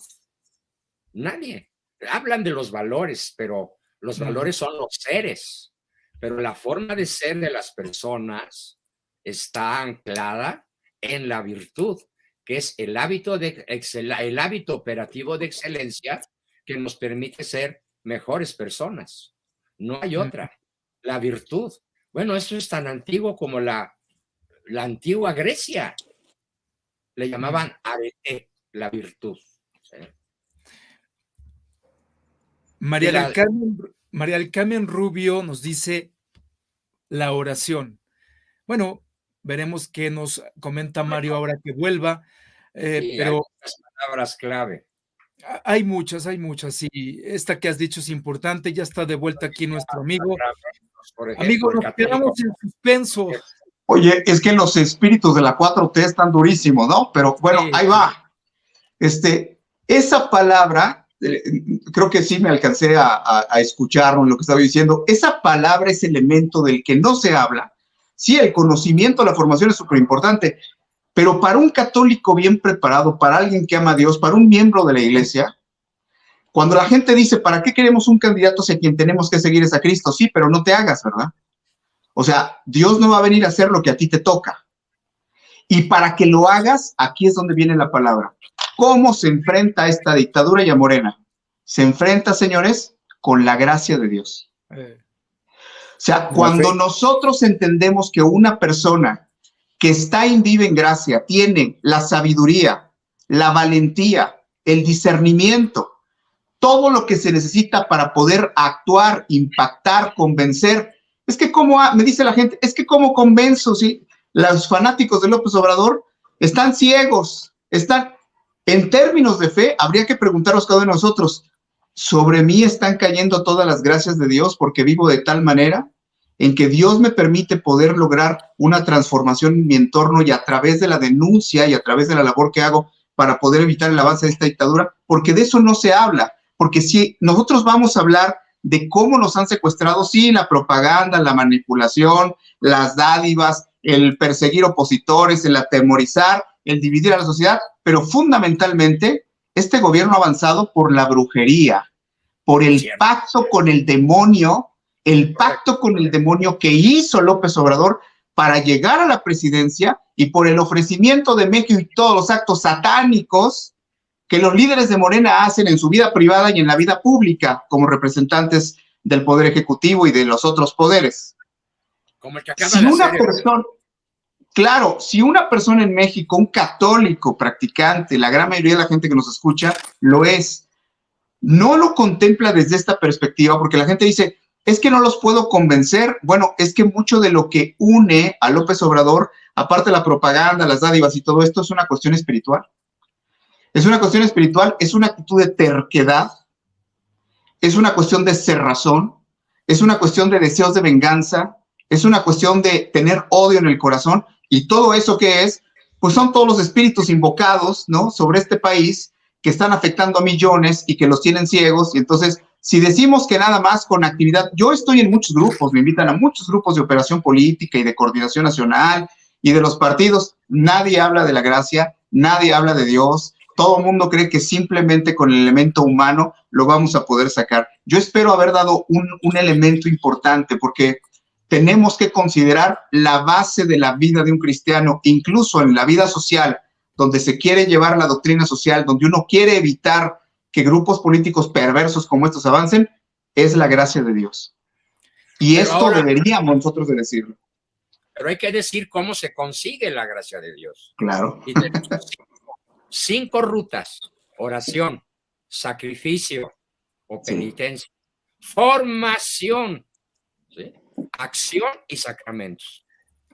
nadie. Hablan de los valores, pero los valores son los seres. Pero la forma de ser de las personas está anclada en la virtud, que es el hábito operativo de excelencia que nos permite ser mejores personas. No hay otra. La virtud. Bueno, eso es tan antiguo como la antigua Grecia. Le llamaban arete, la virtud. ¿Sí? María del Carmen Rubio nos dice la oración. Bueno, veremos qué nos comenta Mario ahora que vuelva, Sí, pero hay unas palabras clave. hay muchas, sí. Esta que has dicho es importante, ya está de vuelta aquí nuestro amigo. Por ejemplo, Amigo, nos quedamos en suspenso. Oye, es que los espíritus de la 4T están durísimos, ¿no? Pero bueno, ahí va. Esa palabra, creo que sí me alcancé a escucharlo en lo que estaba diciendo. Esa palabra, ese elemento del que no se habla. Sí, el conocimiento, la formación es súper importante, pero para un católico bien preparado, para alguien que ama a Dios, para un miembro de la iglesia, cuando la gente dice, ¿para qué queremos un candidato si a quien tenemos que seguir es a Cristo? Sí, pero no te hagas, ¿verdad? O sea, Dios no va a venir a hacer lo que a ti te toca. Y para que lo hagas, aquí es donde viene la palabra. ¿Cómo se enfrenta a esta dictadura y a Morena? Se enfrenta, señores, con la gracia de Dios. O sea, cuando nosotros entendemos que una persona que está en viva en gracia tiene la sabiduría, la valentía, el discernimiento, todo lo que se necesita para poder actuar, impactar, convencer. Es que como me dice la gente, es que cómo convenzo, ¿sí? Los fanáticos de López Obrador están ciegos, están, en términos de fe, habría que preguntaros cada uno de nosotros, ¿sobre mí están cayendo todas las gracias de Dios porque vivo de tal manera en que Dios me permite poder lograr una transformación en mi entorno y a través de la denuncia y a través de la labor que hago para poder evitar el avance de esta dictadura? Porque de eso no se habla, porque si nosotros vamos a hablar de cómo nos han secuestrado, sí, la propaganda, la manipulación, las dádivas, el perseguir opositores, el atemorizar, el dividir a la sociedad, pero fundamentalmente este gobierno ha avanzado por la brujería, por el pacto con el demonio que hizo López Obrador para llegar a la presidencia y por el ofrecimiento de México y todos los actos satánicos que los líderes de Morena hacen en su vida privada y en la vida pública como representantes del Poder Ejecutivo y de los otros poderes. Como el que acaba si de una hacer persona, claro, si una persona en México, un católico practicante, la gran mayoría de la gente que nos escucha lo es, no lo contempla desde esta perspectiva, porque la gente dice, es que no los puedo convencer. Bueno, es que mucho de lo que une a López Obrador, aparte de la propaganda, las dádivas y todo esto, es una cuestión espiritual. Es una cuestión espiritual, es una actitud de terquedad, es una cuestión de cerrazón, es una cuestión de deseos de venganza, es una cuestión de tener odio en el corazón, y todo eso que es, pues son todos los espíritus invocados, ¿no?, sobre este país que están afectando a millones y que los tienen ciegos. Y entonces, si decimos que nada más con actividad, yo estoy en muchos grupos, me invitan a muchos grupos de operación política y de coordinación nacional y de los partidos, nadie habla de la gracia, nadie habla de Dios. Todo el mundo cree que simplemente con el elemento humano lo vamos a poder sacar. Yo espero haber dado un elemento importante, porque tenemos que considerar la base de la vida de un cristiano, incluso en la vida social, donde se quiere llevar la doctrina social, donde uno quiere evitar que grupos políticos perversos como estos avancen, es la gracia de Dios. Y pero esto ahora, deberíamos nosotros de decirlo. Pero hay que decir cómo se consigue la gracia de Dios. Claro. Y tenemos 5 rutas: oración, sacrificio o penitencia, formación, ¿sí?, acción y sacramentos.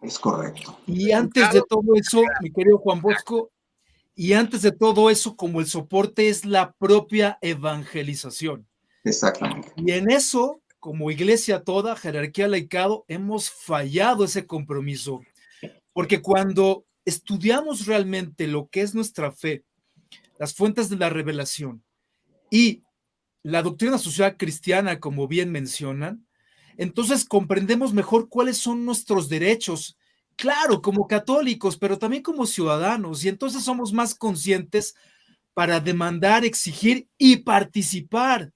Es correcto. Y antes de todo eso, mi querido Juan Bosco, y antes de todo eso, como el soporte es la propia evangelización. Exactamente. Y en eso, como iglesia toda, jerarquía laicado, hemos fallado ese compromiso. Porque cuando estudiamos realmente lo que es nuestra fe, las fuentes de la revelación y la doctrina social cristiana, como bien mencionan, entonces comprendemos mejor cuáles son nuestros derechos claro, como católicos, pero también como ciudadanos, y entonces somos más conscientes para demandar, exigir y participar.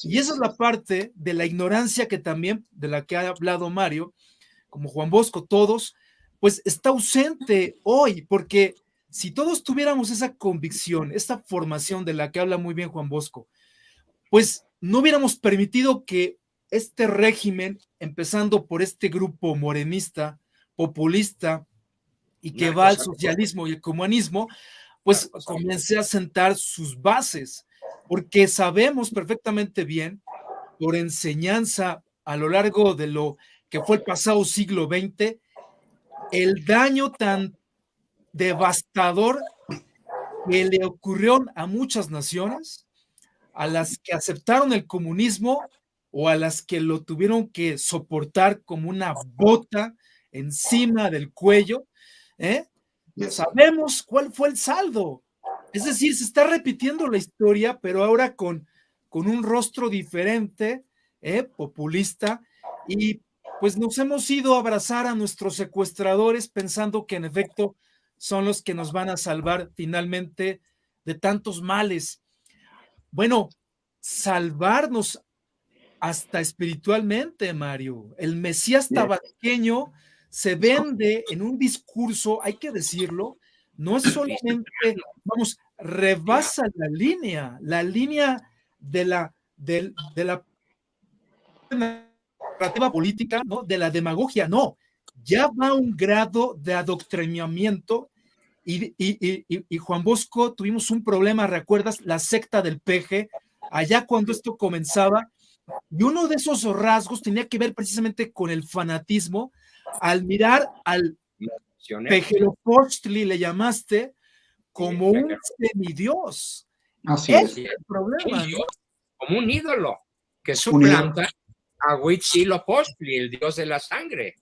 Y esa es la parte de la ignorancia que también, de la que ha hablado Mario, como Juan Bosco, todos, pues está ausente hoy, porque si todos tuviéramos esa convicción, esta formación de la que habla muy bien Juan Bosco, pues no hubiéramos permitido que este régimen, empezando por este grupo morenista, populista, y que va al socialismo y el comunismo, pues comencé a sentar sus bases, porque sabemos perfectamente bien, por enseñanza a lo largo de lo que fue el pasado siglo XX, el daño tan devastador que le ocurrió a muchas naciones, a las que aceptaron el comunismo o a las que lo tuvieron que soportar como una bota encima del cuello, ¿eh? Sabemos cuál fue el saldo. Es decir, se está repitiendo la historia, pero ahora con un rostro diferente, populista, y pues nos hemos ido a abrazar a nuestros secuestradores pensando que en efecto son los que nos van a salvar finalmente de tantos males. Bueno, salvarnos hasta espiritualmente, Mario. El Mesías tabasqueño se vende en un discurso, hay que decirlo, no es solamente, vamos, rebasa la línea de la narrativa política, ¿no? De la demagogia, no, ya va a un grado de adoctrinamiento y Juan Bosco, tuvimos un problema, ¿recuerdas? La secta del peje, allá cuando esto comenzaba, y uno de esos rasgos tenía que ver precisamente con el fanatismo, al mirar al Pejelopochtli, le llamaste, como un semidios. Así es el problema, ¿no? Como un ídolo que suplanta a Huitzilopochtli, el dios de la sangre,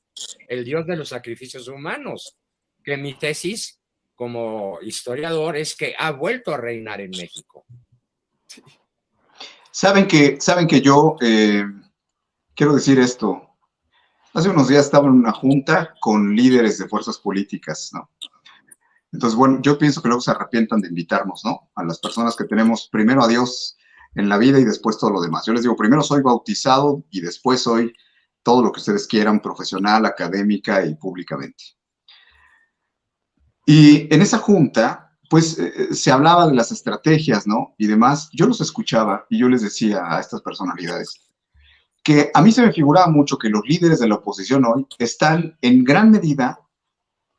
el dios de los sacrificios humanos, que mi tesis como historiador es que ha vuelto a reinar en México. Sí. Saben que yo quiero decir esto. Hace unos días estaba en una junta con líderes de fuerzas políticas, ¿no? Entonces, bueno, yo pienso que luego se arrepientan de invitarnos, ¿no? A las personas que tenemos primero a Dios en la vida y después todo lo demás. Yo les digo, primero soy bautizado y después soy todo lo que ustedes quieran, profesional, académica y públicamente. Y en esa junta, pues, se hablaba de las estrategias, ¿no? Y demás. Yo los escuchaba y yo les decía a estas personalidades que a mí se me figuraba mucho que los líderes de la oposición hoy están en gran medida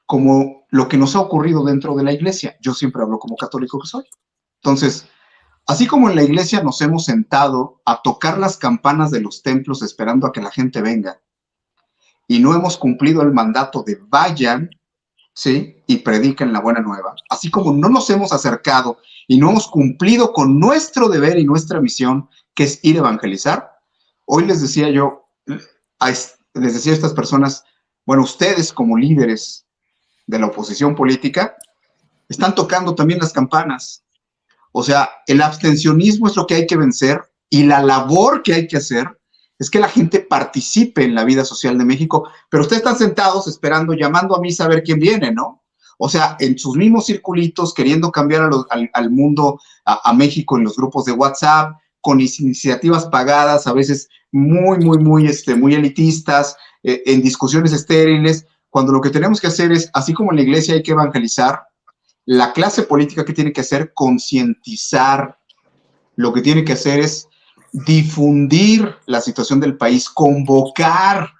como lo que nos ha ocurrido dentro de la iglesia. Yo siempre hablo como católico que soy. Entonces, así como en la iglesia nos hemos sentado a tocar las campanas de los templos esperando a que la gente venga y no hemos cumplido el mandato de vayan, ¿sí? Y prediquen la buena nueva. Así como no nos hemos acercado y no hemos cumplido con nuestro deber y nuestra misión, que es ir a evangelizar, hoy les decía yo, les decía a estas personas, bueno, ustedes como líderes de la oposición política están tocando también las campanas. O sea, el abstencionismo es lo que hay que vencer y la labor que hay que hacer es que la gente participe en la vida social de México, pero ustedes están sentados esperando, llamando a misa a ver quién viene, ¿no? O sea, en sus mismos circulitos, queriendo cambiar al mundo, a México en los grupos de WhatsApp, con iniciativas pagadas, a veces muy elitistas, en discusiones estériles, cuando lo que tenemos que hacer es, así como en la iglesia hay que evangelizar, la clase política que tiene que hacer, concientizar, lo que tiene que hacer es difundir la situación del país, convocar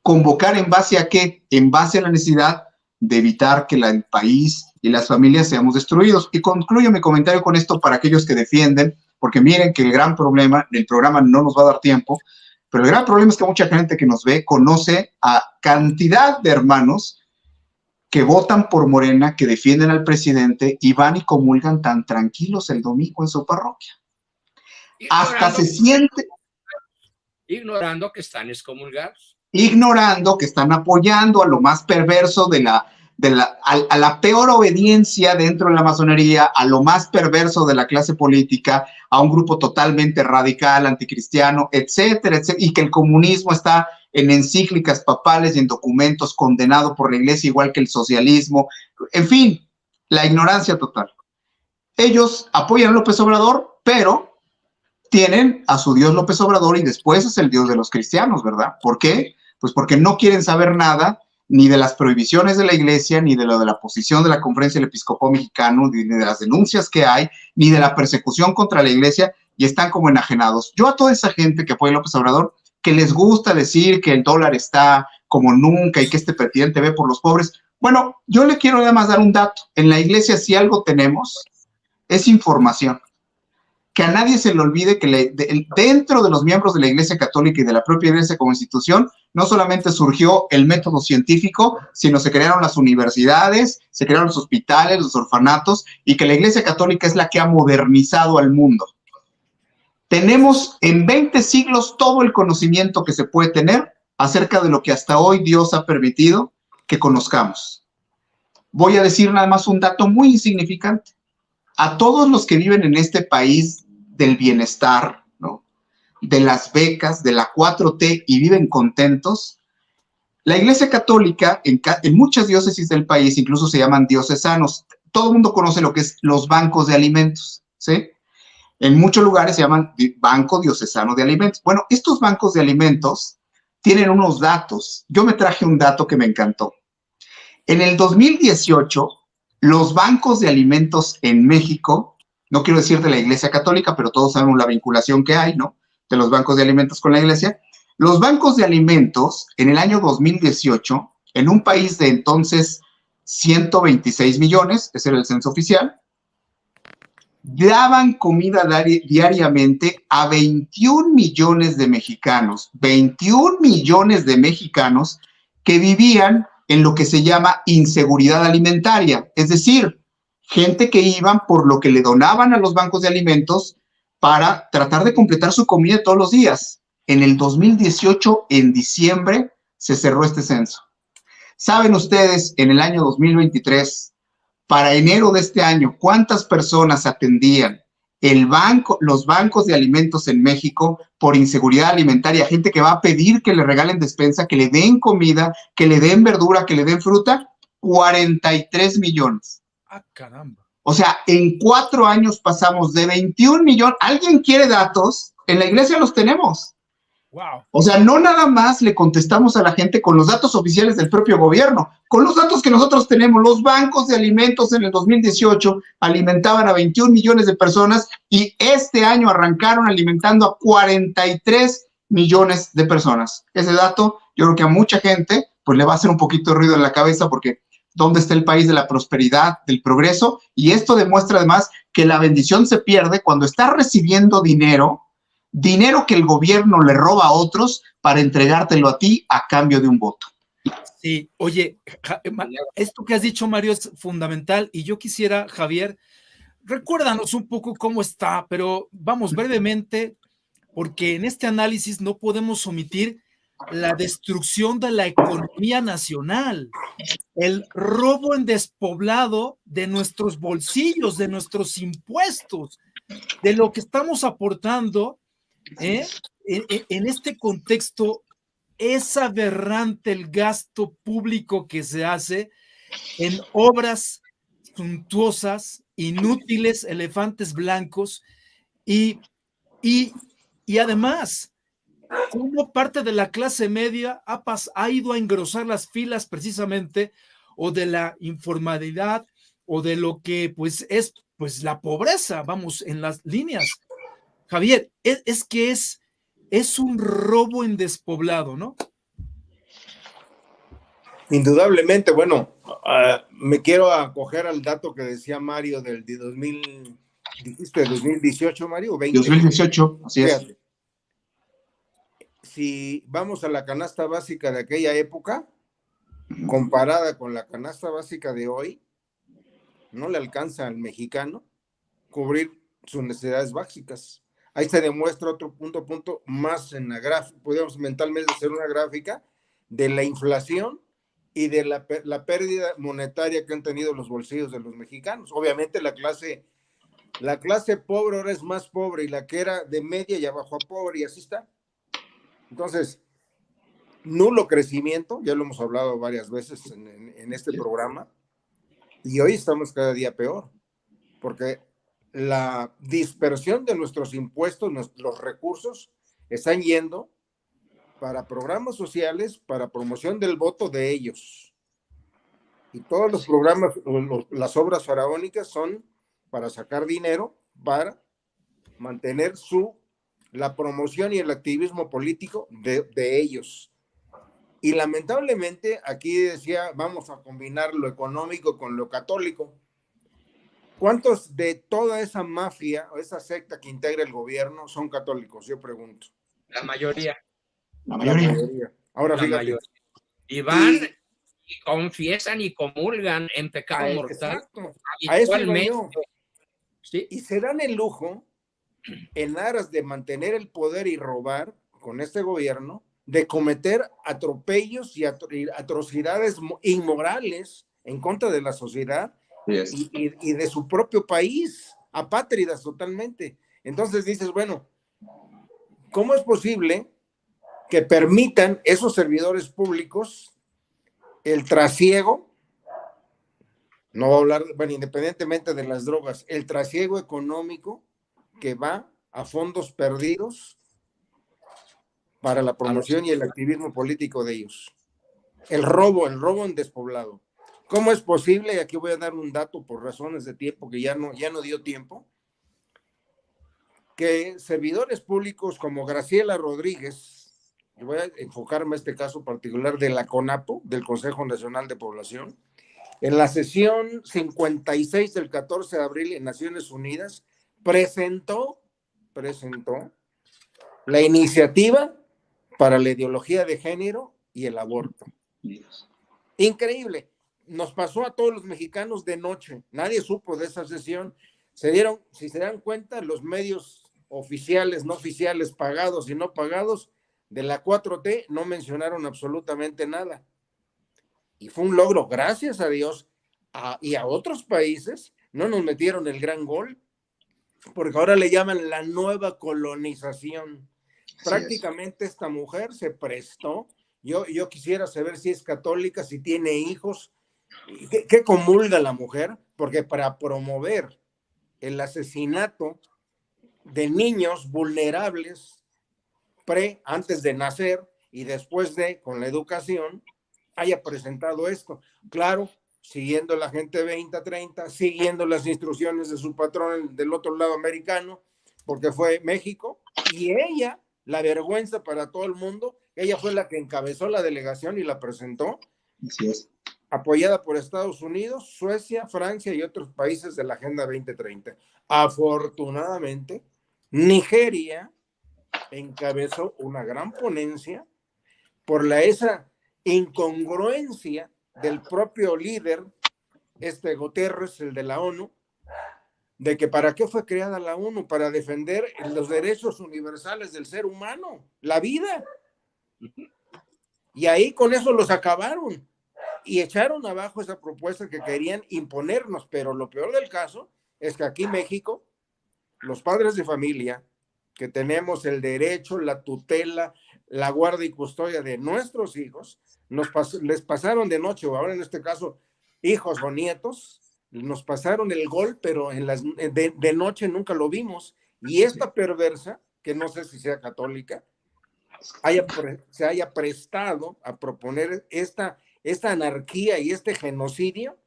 en base a qué, en base a la necesidad de evitar que el país y las familias seamos destruidos. Y concluyo mi comentario con esto para aquellos que defienden, porque miren que el gran problema, el programa no nos va a dar tiempo, pero el gran problema es que mucha gente que nos ve conoce a cantidad de hermanos que votan por Morena, que defienden al presidente y van y comulgan tan tranquilos el domingo en su parroquia. Hasta se siente... Ignorando que están excomulgados. Ignorando que están apoyando a lo más perverso a la peor obediencia dentro de la masonería, a lo más perverso de la clase política, a un grupo totalmente radical, anticristiano, etcétera, etcétera, y que el comunismo está en encíclicas papales y en documentos condenado por la iglesia, igual que el socialismo. En fin, la ignorancia total. Ellos apoyan a López Obrador, pero tienen a su Dios López Obrador y después es el Dios de los cristianos, ¿verdad? ¿Por qué? Pues porque no quieren saber nada ni de las prohibiciones de la iglesia, ni de lo de la posición de la Conferencia del Episcopado Mexicano, ni de las denuncias que hay, ni de la persecución contra la iglesia, y están como enajenados. Yo a toda esa gente que apoya a López Obrador, que les gusta decir que el dólar está como nunca y que este presidente ve por los pobres, bueno, yo le quiero además dar un dato. En la iglesia, si algo tenemos, es información. Que a nadie se le olvide que dentro de los miembros de la Iglesia Católica y de la propia Iglesia como institución, no solamente surgió el método científico, sino se crearon las universidades, se crearon los hospitales, los orfanatos, y que la Iglesia Católica es la que ha modernizado al mundo. Tenemos en 20 siglos todo el conocimiento que se puede tener acerca de lo que hasta hoy Dios ha permitido que conozcamos. Voy a decir nada más un dato muy insignificante. A todos los que viven en este país del bienestar, ¿no?, de las becas, de la 4T y viven contentos, la Iglesia Católica en muchas diócesis del país incluso se llaman diocesanos. Todo el mundo conoce lo que es los bancos de alimentos, ¿sí? En muchos lugares se llaman Banco Diocesano de Alimentos. Bueno, estos bancos de alimentos tienen unos datos. Yo me traje un dato que me encantó. En el 2018, los bancos de alimentos en México, no quiero decir de la Iglesia Católica, pero todos sabemos la vinculación que hay, ¿no?, de los bancos de alimentos con la Iglesia. Los bancos de alimentos en el año 2018, en un país de entonces 126 millones, ese era el censo oficial, daban comida diariamente a 21 millones de mexicanos, 21 millones de mexicanos que vivían en lo que se llama inseguridad alimentaria, es decir, gente que iban por lo que le donaban a los bancos de alimentos para tratar de completar su comida todos los días. En el 2018, en diciembre, se cerró este censo. ¿Saben ustedes, en el año 2023, para enero de este año, cuántas personas atendían los bancos de alimentos en México por inseguridad alimentaria? Gente que va a pedir que le regalen despensa, que le den comida, que le den verdura, que le den fruta. 43 millones. Ah, caramba. O sea, en 4 años pasamos de 21 millones. ¿Alguien quiere datos? En la iglesia los tenemos. Wow. O sea, no nada más le contestamos a la gente con los datos oficiales del propio gobierno, con los datos que nosotros tenemos. Los bancos de alimentos en el 2018 alimentaban a 21 millones de personas y este año arrancaron alimentando a 43 millones de personas. Ese dato yo creo que a mucha gente pues le va a hacer un poquito de ruido en la cabeza porque ¿dónde está el país de la prosperidad, del progreso? Y esto demuestra además que la bendición se pierde cuando está recibiendo dinero que el gobierno le roba a otros para entregártelo a ti a cambio de un voto. Sí, oye, esto que has dicho, Mario, es fundamental y yo quisiera, Javier, recuérdanos un poco cómo está, pero vamos brevemente, porque en este análisis no podemos omitir la destrucción de la economía nacional, el robo en despoblado de nuestros bolsillos, de nuestros impuestos, de lo que estamos aportando. En este contexto es aberrante el gasto público que se hace en obras suntuosas, inútiles, elefantes blancos y además como parte de la clase media ha ido a engrosar las filas precisamente o de la informalidad o de lo que pues es pues la pobreza, vamos, en las líneas. Javier, es que es un robo en despoblado, ¿no? Indudablemente, bueno, me quiero acoger al dato que decía Mario del 2018, Mario, 20. 2018, así es. Fíjate, si vamos a la canasta básica de aquella época, comparada con la canasta básica de hoy, no le alcanza al mexicano cubrir sus necesidades básicas. Ahí se demuestra otro punto más en la gráfica, podríamos mentalmente hacer una gráfica de la inflación y de la pérdida monetaria que han tenido los bolsillos de los mexicanos. Obviamente la clase pobre ahora es más pobre y la que era de media ya bajó a pobre y así está. Entonces, nulo crecimiento, ya lo hemos hablado varias veces en este programa, y hoy estamos cada día peor, porque la dispersión de nuestros impuestos, los recursos, están yendo para programas sociales, para promoción del voto de ellos. Y todos los programas, las obras faraónicas son para sacar dinero, para mantener la promoción y el activismo político de ellos. Y lamentablemente aquí decía, vamos a combinar lo económico con lo católico. ¿Cuántos de toda esa mafia o esa secta que integra el gobierno son católicos? Yo pregunto. La mayoría. La mayoría. Ahora La fíjate. mayoría. Y van y confiesan y comulgan en pecado mortal. Exacto. A eso iba yo. ¿Sí? Y se dan el lujo, en aras de mantener el poder y robar con este gobierno, de cometer atropellos y atrocidades inmorales en contra de la sociedad y de su propio país, apátridas totalmente. Entonces dices, bueno, ¿cómo es posible que permitan esos servidores públicos el trasiego? No voy a hablar, bueno, independientemente de las drogas, el trasiego económico que va a fondos perdidos para la promoción y el activismo político de ellos. El robo en despoblado. ¿Cómo es posible? Y aquí voy a dar un dato por razones de tiempo, que ya no dio tiempo, que servidores públicos como Graciela Rodríguez, yo voy a enfocarme en este caso particular de la CONAPO, del Consejo Nacional de Población, en la sesión 56 del 14 de abril en Naciones Unidas, presentó la iniciativa para la ideología de género y el aborto. Increíble. Nos pasó a todos los mexicanos de noche. Nadie supo de esa sesión. Si se dan cuenta, los medios oficiales, no oficiales, pagados y no pagados de la 4T no mencionaron absolutamente nada. Y fue un logro, gracias a Dios, y a otros países no nos metieron el gran gol, porque ahora le llaman la nueva colonización. Prácticamente esta mujer se prestó. Yo quisiera saber si es católica, si tiene hijos, ¿qué comulga la mujer? Porque para promover el asesinato de niños vulnerables antes de nacer y después con la educación, haya presentado esto. Claro, siguiendo la Agenda 2030, siguiendo las instrucciones de su patrón del otro lado americano, porque fue México, y ella, la vergüenza para todo el mundo, ella fue la que encabezó la delegación y la presentó. Así es. Apoyada por Estados Unidos, Suecia, Francia y otros países de la Agenda 2030. Afortunadamente, Nigeria encabezó una gran ponencia por esa incongruencia del propio líder, Guterres, el de la ONU, de que para qué fue creada la ONU, para defender los derechos universales del ser humano, la vida. Y ahí con eso los acabaron y echaron abajo esa propuesta que querían imponernos. Pero lo peor del caso es que aquí en México, los padres de familia, que tenemos el derecho, la tutela, la guarda y custodia de nuestros hijos, les pasaron de noche, o ahora en este caso, hijos o nietos, nos pasaron el gol, pero de noche nunca lo vimos. Y esta perversa, que no sé si sea católica, se haya prestado a proponer esta anarquía y este genocidio,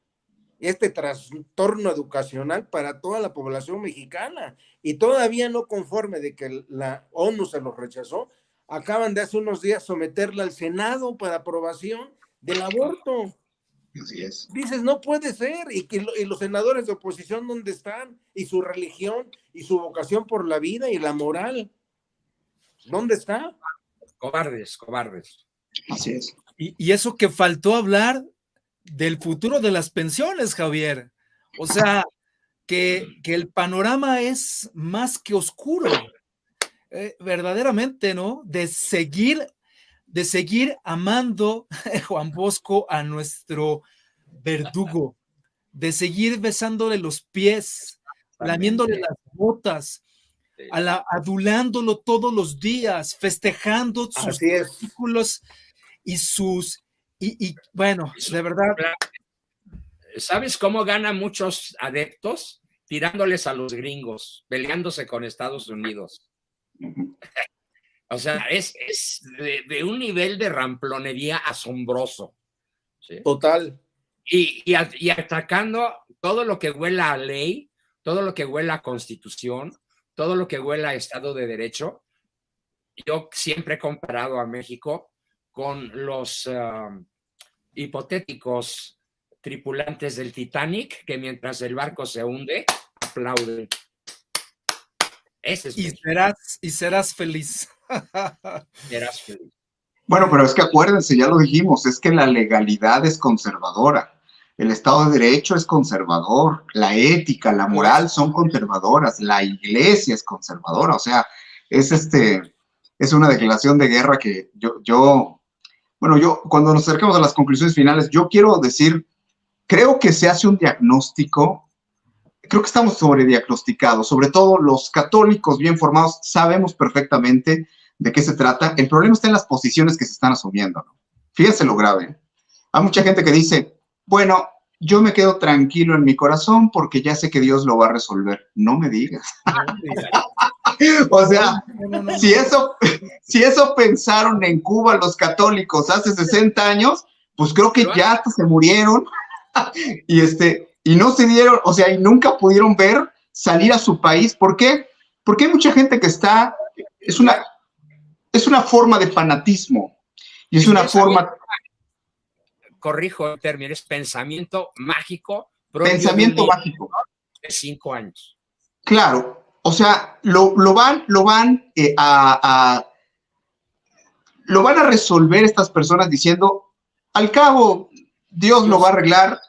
este trastorno educacional para toda la población mexicana. Y todavía no conforme de que la ONU se los rechazó, acaban de hace unos días someterla al Senado para aprobación del aborto. Así es. Dices, no puede ser. Y los senadores de oposición, ¿dónde están? Y su religión y su vocación por la vida y la moral, ¿dónde está? Cobardes. Así es. Y eso que faltó hablar del futuro de las pensiones, Javier. O sea, que el panorama es más que oscuro, verdaderamente, ¿no? De seguir amando, Juan Bosco, a nuestro verdugo, de seguir besándole los pies, lamiéndole las botas, adulándolo todos los días, festejando sus artículos y bueno, de verdad. ¿Sabes cómo gana muchos adeptos? Tirándoles a los gringos, peleándose con Estados Unidos. O sea, es de un nivel de ramplonería asombroso. ¿Sí? Total. Y atacando todo lo que huela a ley, todo lo que huela a constitución, todo lo que huela a Estado de Derecho. Yo siempre he comparado a México con los hipotéticos tripulantes del Titanic que mientras el barco se hunde, aplauden. Ese es y serás feliz. Serás feliz. Bueno, pero es que acuérdense, ya lo dijimos, es que la legalidad es conservadora, el Estado de Derecho es conservador, la ética, la moral son conservadoras, la iglesia es conservadora, o sea, es una declaración de guerra que yo, cuando nos acercamos a las conclusiones finales, yo quiero decir, creo que se hace un diagnóstico, creo que estamos sobrediagnosticados, sobre todo los católicos bien formados sabemos perfectamente de qué se trata. El problema está en las posiciones que se están asumiendo, ¿no? Fíjense lo grave. Hay mucha gente que dice, bueno, yo me quedo tranquilo en mi corazón porque ya sé que Dios lo va a resolver. No me digas. O sea, si eso pensaron en Cuba los católicos hace 60 años, pues creo que ya hasta se murieron y no se dieron, o sea, y nunca pudieron ver salir a su país. ¿Por qué? Porque hay mucha gente que es una forma de fanatismo y es una forma... Corrijo el término, es pensamiento mágico. Pensamiento mágico. De 5 años. Claro, o sea, lo van a resolver estas personas diciendo, al cabo, Dios lo va a arreglar,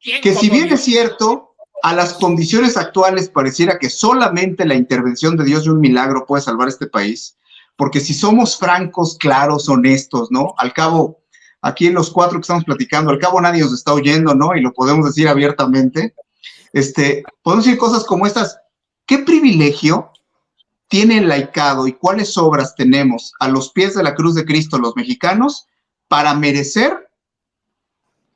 que si bien es cierto, a las condiciones actuales pareciera que solamente la intervención de Dios y un milagro puede salvar este país, porque si somos francos, claros, honestos, ¿no? Al cabo, aquí en los 4 que estamos platicando, al cabo nadie nos está oyendo, ¿no? Y lo podemos decir abiertamente. Podemos decir cosas como estas. ¿Qué privilegio tiene el laicado y cuáles obras tenemos a los pies de la cruz de Cristo los mexicanos para merecer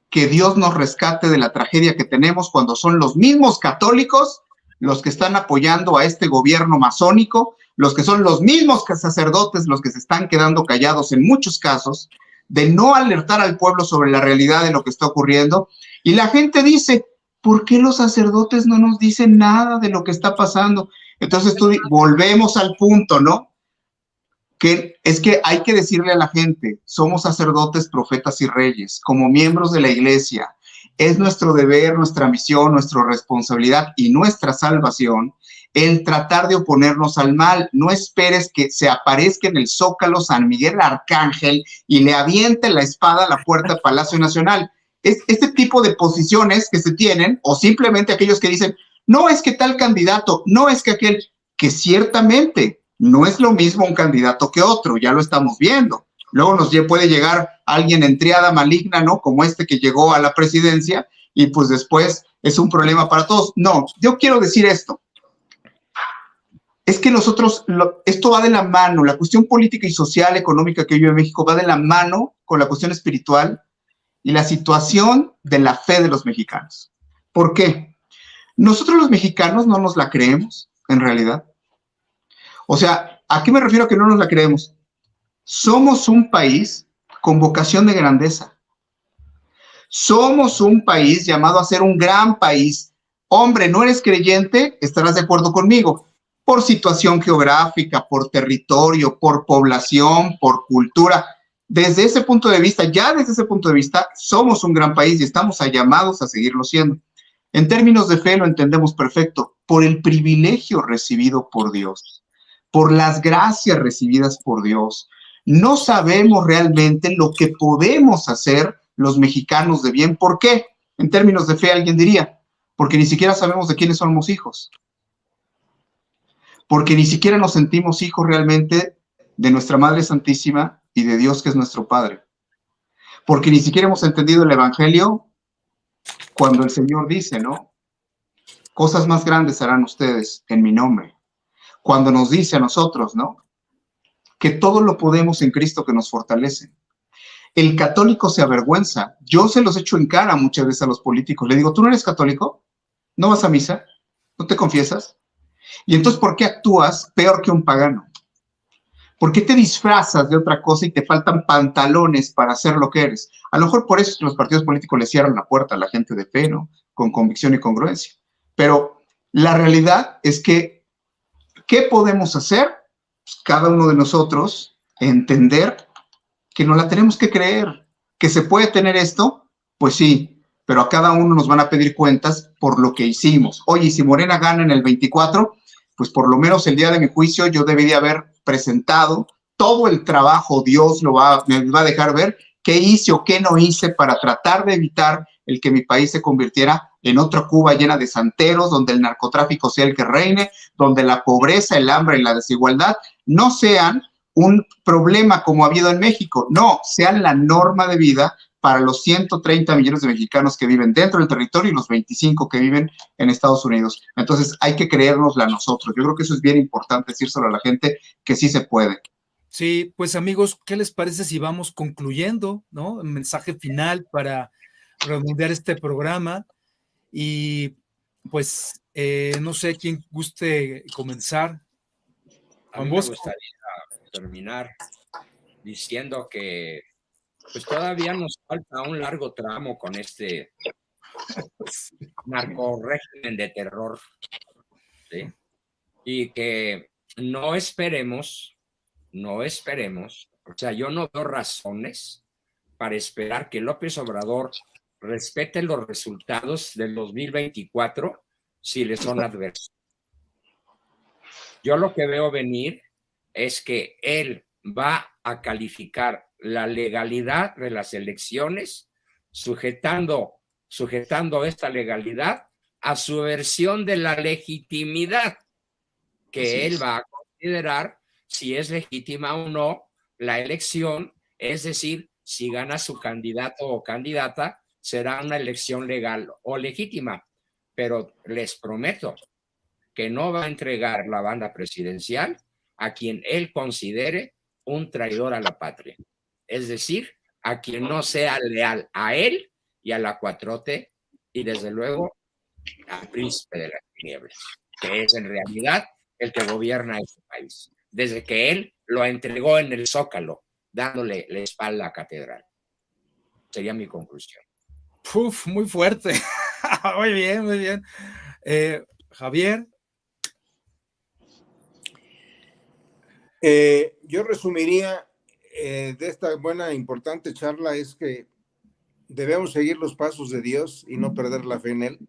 que Dios nos rescate de la tragedia que tenemos cuando son los mismos católicos los que están apoyando a este gobierno masónico, los que son los mismos sacerdotes los que se están quedando callados en muchos casos, de no alertar al pueblo sobre la realidad de lo que está ocurriendo? Y la gente dice, ¿por qué los sacerdotes no nos dicen nada de lo que está pasando? Entonces volvemos al punto, ¿no? Que es que hay que decirle a la gente, somos sacerdotes, profetas y reyes, como miembros de la iglesia, es nuestro deber, nuestra misión, nuestra responsabilidad y nuestra salvación el tratar de oponernos al mal. No esperes que se aparezca en el Zócalo San Miguel Arcángel y le aviente la espada a la puerta del Palacio Nacional. Es este tipo de posiciones que se tienen, o simplemente aquellos que dicen, no es que tal candidato, no es que aquel, que ciertamente no es lo mismo un candidato que otro, ya lo estamos viendo. Luego nos puede llegar alguien en triada maligna, ¿no? Como este que llegó a la presidencia y pues después es un problema para todos. No, yo quiero decir esto. Es que esto va de la mano, la cuestión política y social, económica que vive México va de la mano con la cuestión espiritual y la situación de la fe de los mexicanos. ¿Por qué? Nosotros los mexicanos no nos la creemos, en realidad. O sea, ¿a qué me refiero a que no nos la creemos? Somos un país con vocación de grandeza. Somos un país llamado a ser un gran país. Hombre, ¿no eres creyente? Estarás de acuerdo conmigo. Por situación geográfica, por territorio, por población, por cultura. Desde ese punto de vista, somos un gran país y estamos llamados a seguirlo siendo. En términos de fe lo entendemos perfecto, por el privilegio recibido por Dios, por las gracias recibidas por Dios. No sabemos realmente lo que podemos hacer los mexicanos de bien. ¿Por qué? En términos de fe alguien diría, porque ni siquiera sabemos de quiénes somos hijos. Porque ni siquiera nos sentimos hijos realmente de nuestra Madre Santísima y de Dios que es nuestro Padre. Porque ni siquiera hemos entendido el Evangelio cuando el Señor dice, ¿no? Cosas más grandes harán ustedes en mi nombre. Cuando nos dice a nosotros, ¿no? Que todo lo podemos en Cristo que nos fortalece. el católico se avergüenza. Yo se los echo en cara muchas veces a los políticos. Le digo, ¿tú no eres católico? ¿No vas a misa? ¿No te confiesas? Y entonces, ¿por qué actúas peor que un pagano? ¿Por qué te disfrazas de otra cosa y te faltan pantalones para ser lo que eres? A lo mejor por eso es que los partidos políticos le cierran la puerta a la gente de fe, ¿no? Con convicción y congruencia. Pero la realidad es que, ¿qué podemos hacer? Pues cada uno de nosotros entender que no la tenemos que creer. ¿Que se puede tener esto? Pues sí, pero a cada uno nos van a pedir cuentas por lo que hicimos. Oye, y si Morena gana en el 24, pues por lo menos el día de mi juicio yo debería haber presentado todo el trabajo. Dios me va a dejar ver qué hice o qué no hice para tratar de evitar el que mi país se convirtiera en otra Cuba llena de santeros, donde el narcotráfico sea el que reine, donde la pobreza, el hambre y la desigualdad no sean un problema como ha habido en México, no, sean la norma de vida para los 130 millones de mexicanos que viven dentro del territorio y los 25 que viven en Estados Unidos. Entonces hay que creérnosla nosotros. Yo creo que eso es bien importante decírselo a la gente, que sí se puede. Sí, pues amigos, ¿qué les parece si vamos concluyendo, ¿no? Un mensaje final para redondear este programa. Y pues no sé quién guste comenzar. A mí me gustaría terminar diciendo que pues todavía nos falta un largo tramo con este narcorrégimen de terror, ¿sí? Y que no esperemos, o sea, yo no veo razones para esperar que López Obrador respete los resultados del 2024 si le son adversos. Yo lo que veo venir es que él va a calificar la legalidad de las elecciones sujetando esta legalidad a su versión de la legitimidad, que él va a considerar si es legítima o no la elección, es decir, si gana su candidato o candidata, será una elección legal o legítima. Pero les prometo que no va a entregar la banda presidencial a quien él considere un traidor a la patria. Es decir, a quien no sea leal a él y a la 4T y desde luego al príncipe de las tinieblas, que es en realidad el que gobierna este país, desde que él lo entregó en el Zócalo, dándole la espalda a la catedral. Sería mi conclusión. Uf, muy fuerte. Muy bien, muy bien. Javier. Yo resumiría de esta buena, importante charla es que debemos seguir los pasos de Dios y no perder la fe en Él.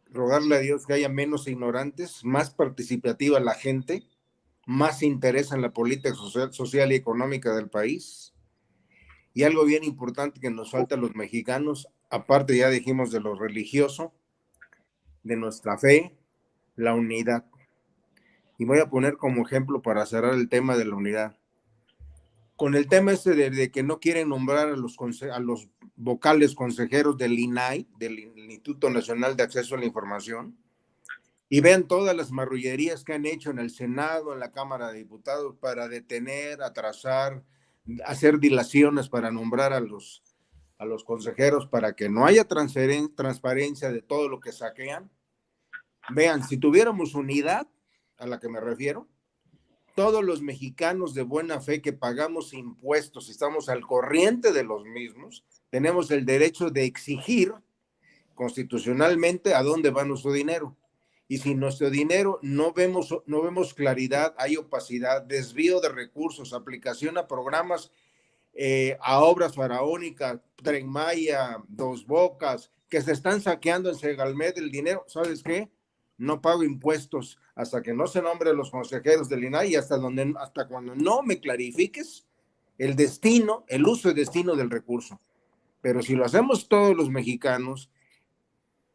Rogarle a Dios que haya menos ignorantes, más participativa la gente, más interés en la política social y económica del país. Y algo bien importante que nos falta a los mexicanos, aparte ya dijimos de lo religioso, de nuestra fe, la unidad. Y voy a poner como ejemplo para cerrar el tema de la unidad. Con el tema este de que no quieren nombrar a los vocales consejeros del INAI, del Instituto Nacional de Acceso a la Información, y vean todas las marrullerías que han hecho en el Senado, en la Cámara de Diputados, para detener, atrasar, hacer dilaciones para nombrar a los consejeros, para que no haya transparencia de todo lo que saquean. Vean, si tuviéramos unidad, a la que me refiero, todos los mexicanos de buena fe que pagamos impuestos, estamos al corriente de los mismos, tenemos el derecho de exigir constitucionalmente a dónde va nuestro dinero. Y si nuestro dinero no vemos claridad, hay opacidad, desvío de recursos, aplicación a programas, a obras faraónicas, Tren Maya, Dos Bocas, que se están saqueando en Segalmed el dinero, ¿sabes qué? No pago impuestos hasta que no se nombre los consejeros del INAI y hasta cuando no me clarifiques el destino, el uso y destino del recurso. Pero si lo hacemos todos los mexicanos,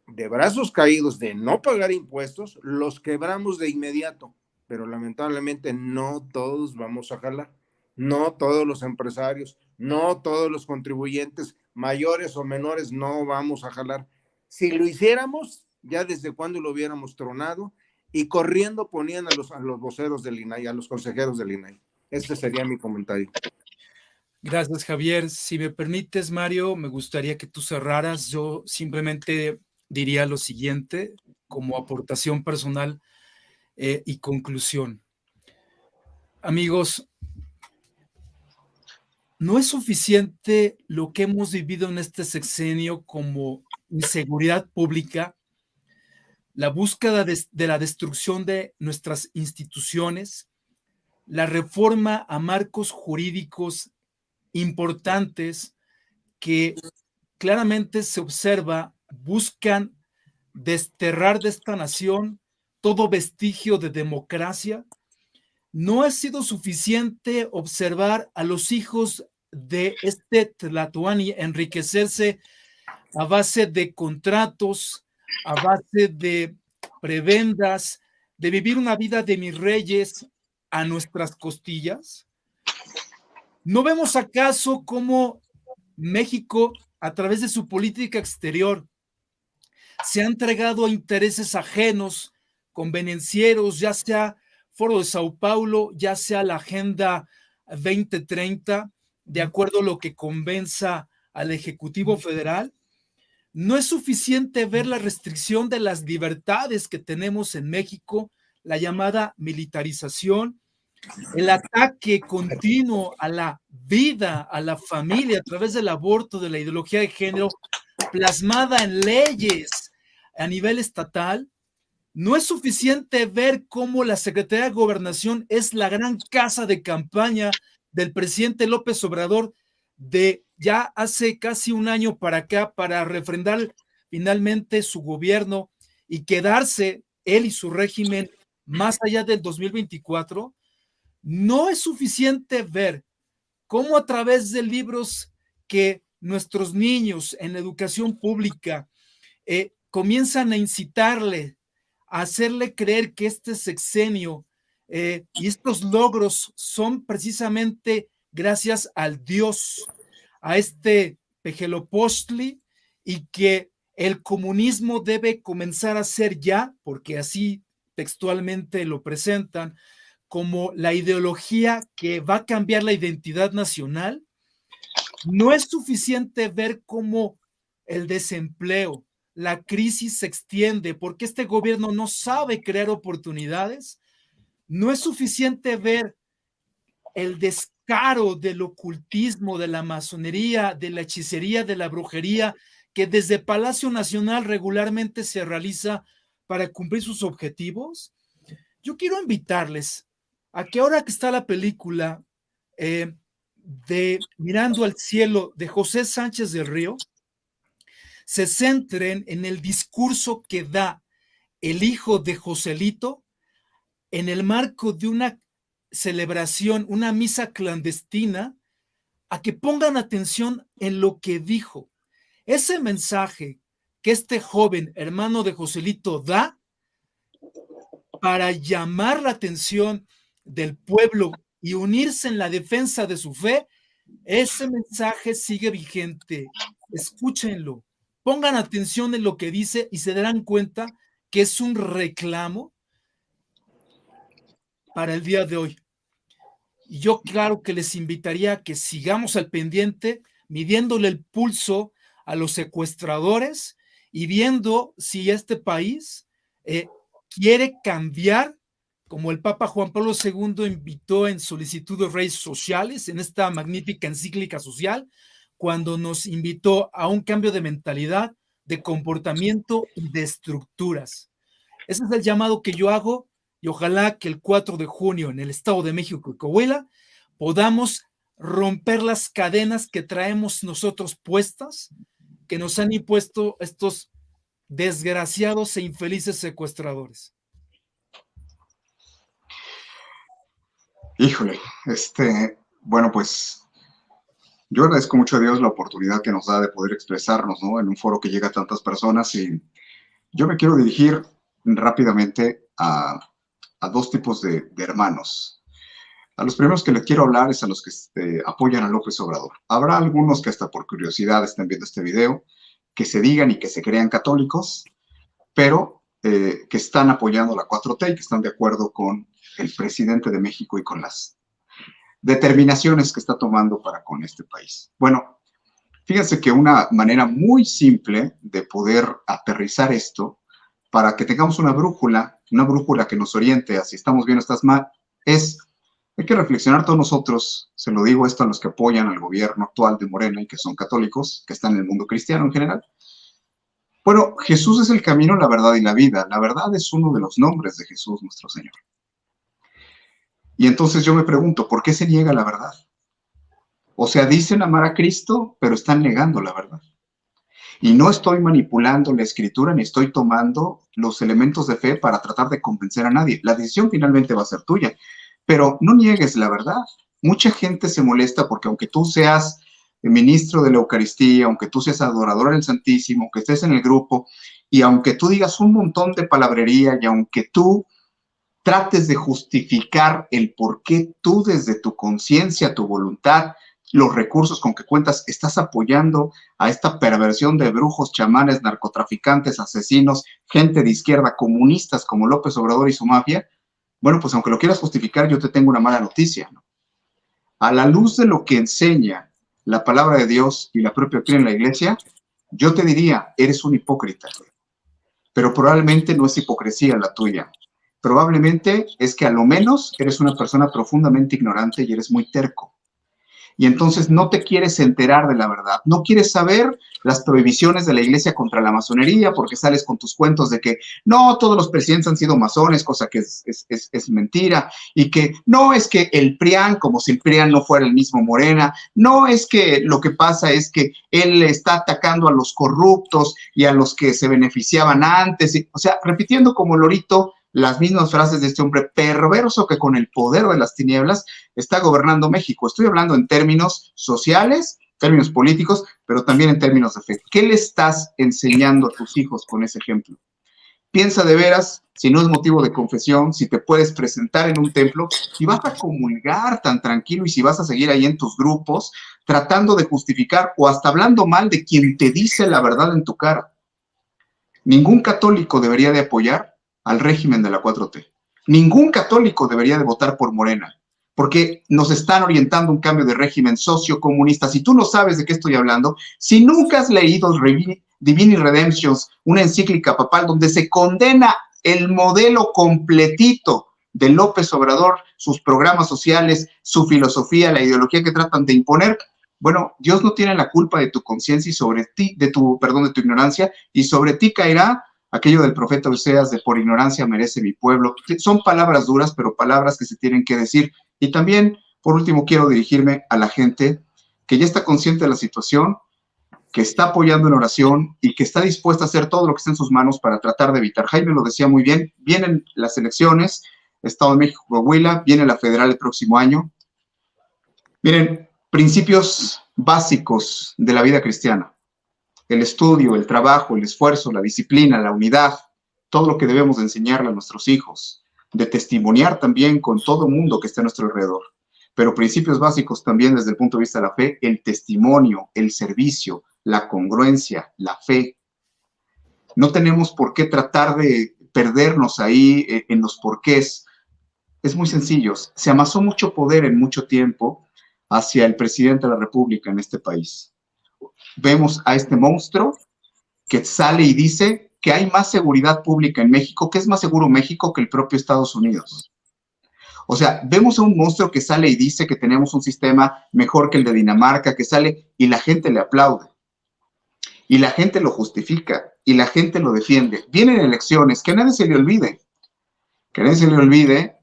de brazos caídos de no pagar impuestos, los quebramos de inmediato. Pero lamentablemente no todos vamos a jalar. No todos los empresarios, no todos los contribuyentes, mayores o menores, no vamos a jalar. Si lo hiciéramos, ya desde cuando lo hubiéramos tronado y corriendo ponían a los voceros del INAI, a los consejeros del INAI. Ese sería mi comentario. Gracias, Javier. Si me permites, Mario, me gustaría que tú cerraras. Yo simplemente diría lo siguiente como aportación personal y conclusión. Amigos, no es suficiente lo que hemos vivido en este sexenio como inseguridad pública, la búsqueda de la destrucción de nuestras instituciones, la reforma a marcos jurídicos importantes que claramente se observa, buscan desterrar de esta nación todo vestigio de democracia. No ha sido suficiente observar a los hijos de este Tlatoani enriquecerse a base de contratos, a base de prebendas, de vivir una vida de mis reyes a nuestras costillas. ¿No vemos acaso cómo México, a través de su política exterior, se ha entregado a intereses ajenos, convenencieros, ya sea Foro de Sao Paulo, ya sea la Agenda 2030, de acuerdo a lo que convenza al Ejecutivo Federal? No es suficiente ver la restricción de las libertades que tenemos en México, la llamada militarización, el ataque continuo a la vida, a la familia, a través del aborto, de la ideología de género, plasmada en leyes a nivel estatal. No es suficiente ver cómo la Secretaría de Gobernación es la gran casa de campaña del presidente López Obrador de ya hace casi un año para acá, para refrendar finalmente su gobierno y quedarse él y su régimen más allá del 2024. No es suficiente ver cómo a través de libros que nuestros niños en la educación pública comienzan a incitarle, a hacerle creer que este sexenio y estos logros son precisamente gracias al Dios, a este Pejelopostli, y que el comunismo debe comenzar a ser ya, porque así textualmente lo presentan, como la ideología que va a cambiar la identidad nacional. No es suficiente ver cómo el desempleo, la crisis se extiende porque este gobierno no sabe crear oportunidades. No es suficiente ver el descaro del ocultismo, de la masonería, de la hechicería, de la brujería, que desde Palacio Nacional regularmente se realiza para cumplir sus objetivos. Yo quiero invitarles a que ahora que está la película de Mirando al Cielo de José Sánchez del Río, se centren en el discurso que da el hijo de Joselito en el marco de una celebración, una misa clandestina, a que pongan atención en lo que dijo. Ese mensaje que este joven hermano de Joselito da para llamar la atención del pueblo y unirse en la defensa de su fe, ese mensaje sigue vigente. Escúchenlo, pongan atención en lo que dice y se darán cuenta que es un reclamo para el día de hoy. Y yo claro que les invitaría a que sigamos al pendiente, midiéndole el pulso a los secuestradores y viendo si este país quiere cambiar, como el Papa Juan Pablo II invitó en Solicitud de Redes Sociales, en esta magnífica encíclica social, cuando nos invitó a un cambio de mentalidad, de comportamiento y de estructuras. Ese es el llamado que yo hago, y ojalá que el 4 de junio en el Estado de México y Coahuila podamos romper las cadenas que traemos nosotros puestas, que nos han impuesto estos desgraciados e infelices secuestradores. Híjole, bueno, pues yo agradezco mucho a Dios la oportunidad que nos da de poder expresarnos, ¿no? En un foro que llega a tantas personas, y yo me quiero dirigir rápidamente a dos tipos de hermanos. A los primeros que les quiero hablar es a los que apoyan a López Obrador. Habrá algunos que hasta por curiosidad estén viendo este video, que se digan y que se crean católicos, pero que están apoyando la 4T y que están de acuerdo con el presidente de México y con las determinaciones que está tomando para con este país. Bueno, fíjense que una manera muy simple de poder aterrizar esto, para que tengamos una brújula que nos oriente a si estamos bien o estás mal, hay que reflexionar todos nosotros, se lo digo esto a los que apoyan al gobierno actual de Morena y que son católicos, que están en el mundo cristiano en general. Bueno, Jesús es el camino, la verdad y la vida. La verdad es uno de los nombres de Jesús, nuestro Señor. Y entonces yo me pregunto, ¿por qué se niega la verdad? O sea, dicen amar a Cristo, pero están negando la verdad. Y no estoy manipulando la escritura, ni estoy tomando los elementos de fe para tratar de convencer a nadie. La decisión finalmente va a ser tuya, pero no niegues la verdad. Mucha gente se molesta porque aunque tú seas ministro de la Eucaristía, aunque tú seas adorador del Santísimo, aunque estés en el grupo, y aunque tú digas un montón de palabrería, y aunque tú trates de justificar el por qué tú desde tu conciencia, tu voluntad, los recursos con que cuentas, estás apoyando a esta perversión de brujos, chamanes, narcotraficantes, asesinos, gente de izquierda, comunistas como López Obrador y su mafia, bueno, pues aunque lo quieras justificar, yo te tengo una mala noticia, ¿no? A la luz de lo que enseña la palabra de Dios y la propia doctrina en la iglesia, yo te diría, eres un hipócrita, pero probablemente no es hipocresía la tuya. Probablemente es que a lo menos eres una persona profundamente ignorante y eres muy terco. Y entonces no te quieres enterar de la verdad, no quieres saber las prohibiciones de la iglesia contra la masonería porque sales con tus cuentos de que no, todos los presidentes han sido masones, cosa que es mentira, y que no es que el PRIAN, como si el PRIAN no fuera el mismo Morena, no es que lo que pasa es que él está atacando a los corruptos y a los que se beneficiaban antes, o sea, repitiendo como lorito las mismas frases de este hombre perverso que con el poder de las tinieblas está gobernando México. Estoy hablando en términos sociales, términos políticos, pero también en términos de fe. ¿Qué le estás enseñando a tus hijos con ese ejemplo? Piensa de veras, si no es motivo de confesión, si te puedes presentar en un templo, si vas a comulgar tan tranquilo y si vas a seguir ahí en tus grupos tratando de justificar o hasta hablando mal de quien te dice la verdad en tu cara. Ningún católico debería de apoyar al régimen de la 4T. Ningún católico debería de votar por Morena, porque nos están orientando un cambio de régimen sociocomunista. Si tú no sabes de qué estoy hablando, si nunca has leído Divini Redemptions, una encíclica papal donde se condena el modelo completito de López Obrador, sus programas sociales, su filosofía, la ideología que tratan de imponer, bueno, Dios no tiene la culpa de tu conciencia y sobre ti, de tu ignorancia, y sobre ti caerá aquello del profeta Oseas de por ignorancia merece mi pueblo. Son palabras duras, pero palabras que se tienen que decir. Y también, por último, quiero dirigirme a la gente que ya está consciente de la situación, que está apoyando en oración y que está dispuesta a hacer todo lo que esté en sus manos para tratar de evitar. Jaime lo decía muy bien, vienen las elecciones, Estado de México, Coahuila, viene la federal el próximo año. Miren, principios básicos de la vida cristiana. El estudio, el trabajo, el esfuerzo, la disciplina, la unidad, todo lo que debemos enseñarle a nuestros hijos, de testimoniar también con todo el mundo que esté a nuestro alrededor. Pero principios básicos también desde el punto de vista de la fe, el testimonio, el servicio, la congruencia, la fe. No tenemos por qué tratar de perdernos ahí en los porqués. Es muy sencillo. Se amasó mucho poder en mucho tiempo hacia el presidente de la República en este país. Vemos a este monstruo que sale y dice que hay más seguridad pública en México, que es más seguro México que el propio Estados Unidos. O sea, vemos a un monstruo que sale y dice que tenemos un sistema mejor que el de Dinamarca, que sale y la gente le aplaude. Y la gente lo justifica y la gente lo defiende. Vienen elecciones, que a nadie se le olvide. Que a nadie se le olvide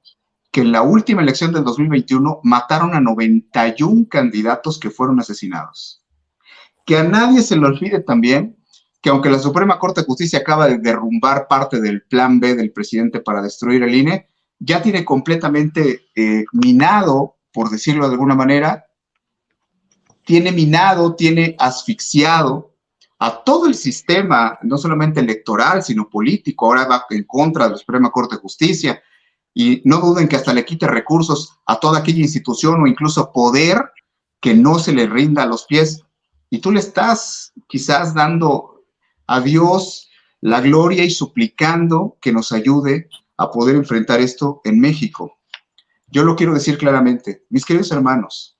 que en la última elección del 2021 mataron a 91 candidatos que fueron asesinados. Que a nadie se le olvide también que aunque la Suprema Corte de Justicia acaba de derrumbar parte del plan B del presidente para destruir el INE, ya tiene completamente minado, por decirlo de alguna manera, tiene asfixiado a todo el sistema, no solamente electoral, sino político. Ahora va en contra de la Suprema Corte de Justicia. Y no duden que hasta le quite recursos a toda aquella institución o incluso poder que no se le rinda a los pies. Y tú le estás quizás dando a Dios la gloria y suplicando que nos ayude a poder enfrentar esto en México. Yo lo quiero decir claramente, mis queridos hermanos,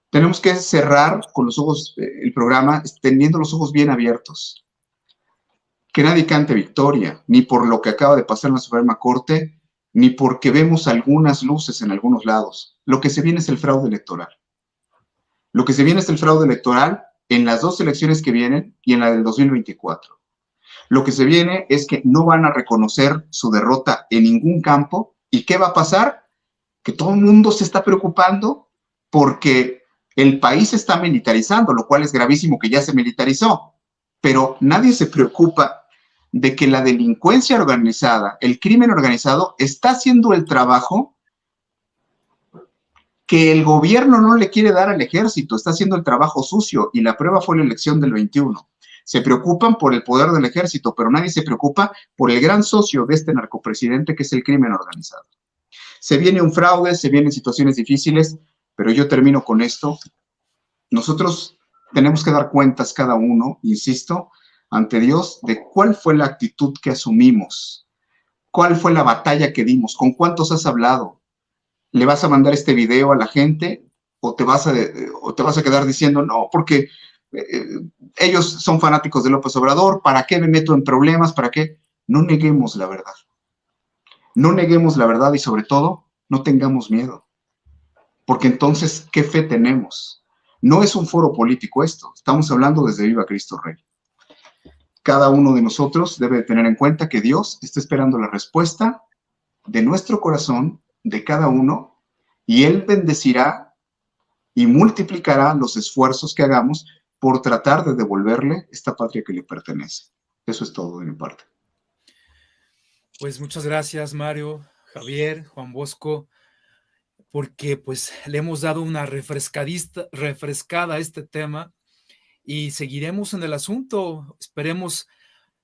tenemos que cerrar con los ojos, el programa, teniendo los ojos bien abiertos. Que nadie cante victoria, ni por lo que acaba de pasar en la Suprema Corte, ni porque vemos algunas luces en algunos lados. Lo que se viene es el fraude electoral. Lo que se viene es el fraude electoral en las dos elecciones que vienen y en la del 2024. Lo que se viene es que no van a reconocer su derrota en ningún campo. ¿Y qué va a pasar? Que todo el mundo se está preocupando porque el país se está militarizando, lo cual es gravísimo que ya se militarizó. Pero nadie se preocupa de que la delincuencia organizada, el crimen organizado, está haciendo el trabajo que el gobierno no le quiere dar al ejército, está haciendo el trabajo sucio, y la prueba fue la elección del 21. Se preocupan por el poder del ejército, pero nadie se preocupa por el gran socio de este narcopresidente, que es el crimen organizado. Se viene un fraude, se vienen situaciones difíciles, pero yo termino con esto. Nosotros tenemos que dar cuentas cada uno, insisto, ante Dios, de cuál fue la actitud que asumimos, cuál fue la batalla que dimos, con cuántos has hablado. ¿Le vas a mandar este video a la gente o te vas a quedar diciendo, no, porque ellos son fanáticos de López Obrador, ¿para qué me meto en problemas? ¿Para qué? No neguemos la verdad. No neguemos la verdad y, sobre todo, no tengamos miedo. Porque entonces, ¿qué fe tenemos? No es un foro político esto. Estamos hablando desde Viva Cristo Rey. Cada uno de nosotros debe tener en cuenta que Dios está esperando la respuesta de nuestro corazón, de cada uno, y Él bendecirá y multiplicará los esfuerzos que hagamos por tratar de devolverle esta patria que le pertenece. Eso es todo de mi parte. Pues muchas gracias, Mario, Javier, Juan Bosco, porque pues le hemos dado una refrescada a este tema y seguiremos en el asunto. Esperemos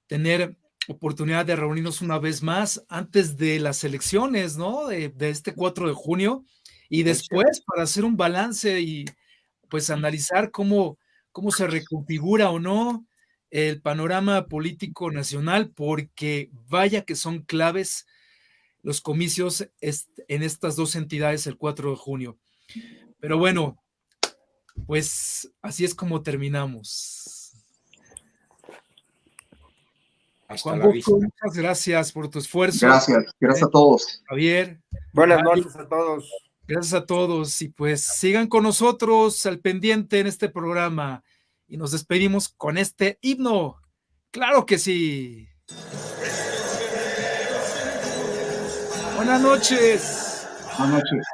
tener oportunidad de reunirnos una vez más antes de las elecciones, ¿no? De este 4 de junio y después para hacer un balance y pues analizar cómo se reconfigura o no el panorama político nacional, porque vaya que son claves los comicios en estas dos entidades el 4 de junio. Pero bueno, pues así es como terminamos. Hasta la vista. Muchas gracias por tu esfuerzo. Gracias a todos. Javier. Buenas noches a todos. Gracias a todos y pues sigan con nosotros al pendiente en este programa y nos despedimos con este himno. ¡Claro que sí! Buenas noches. Buenas noches.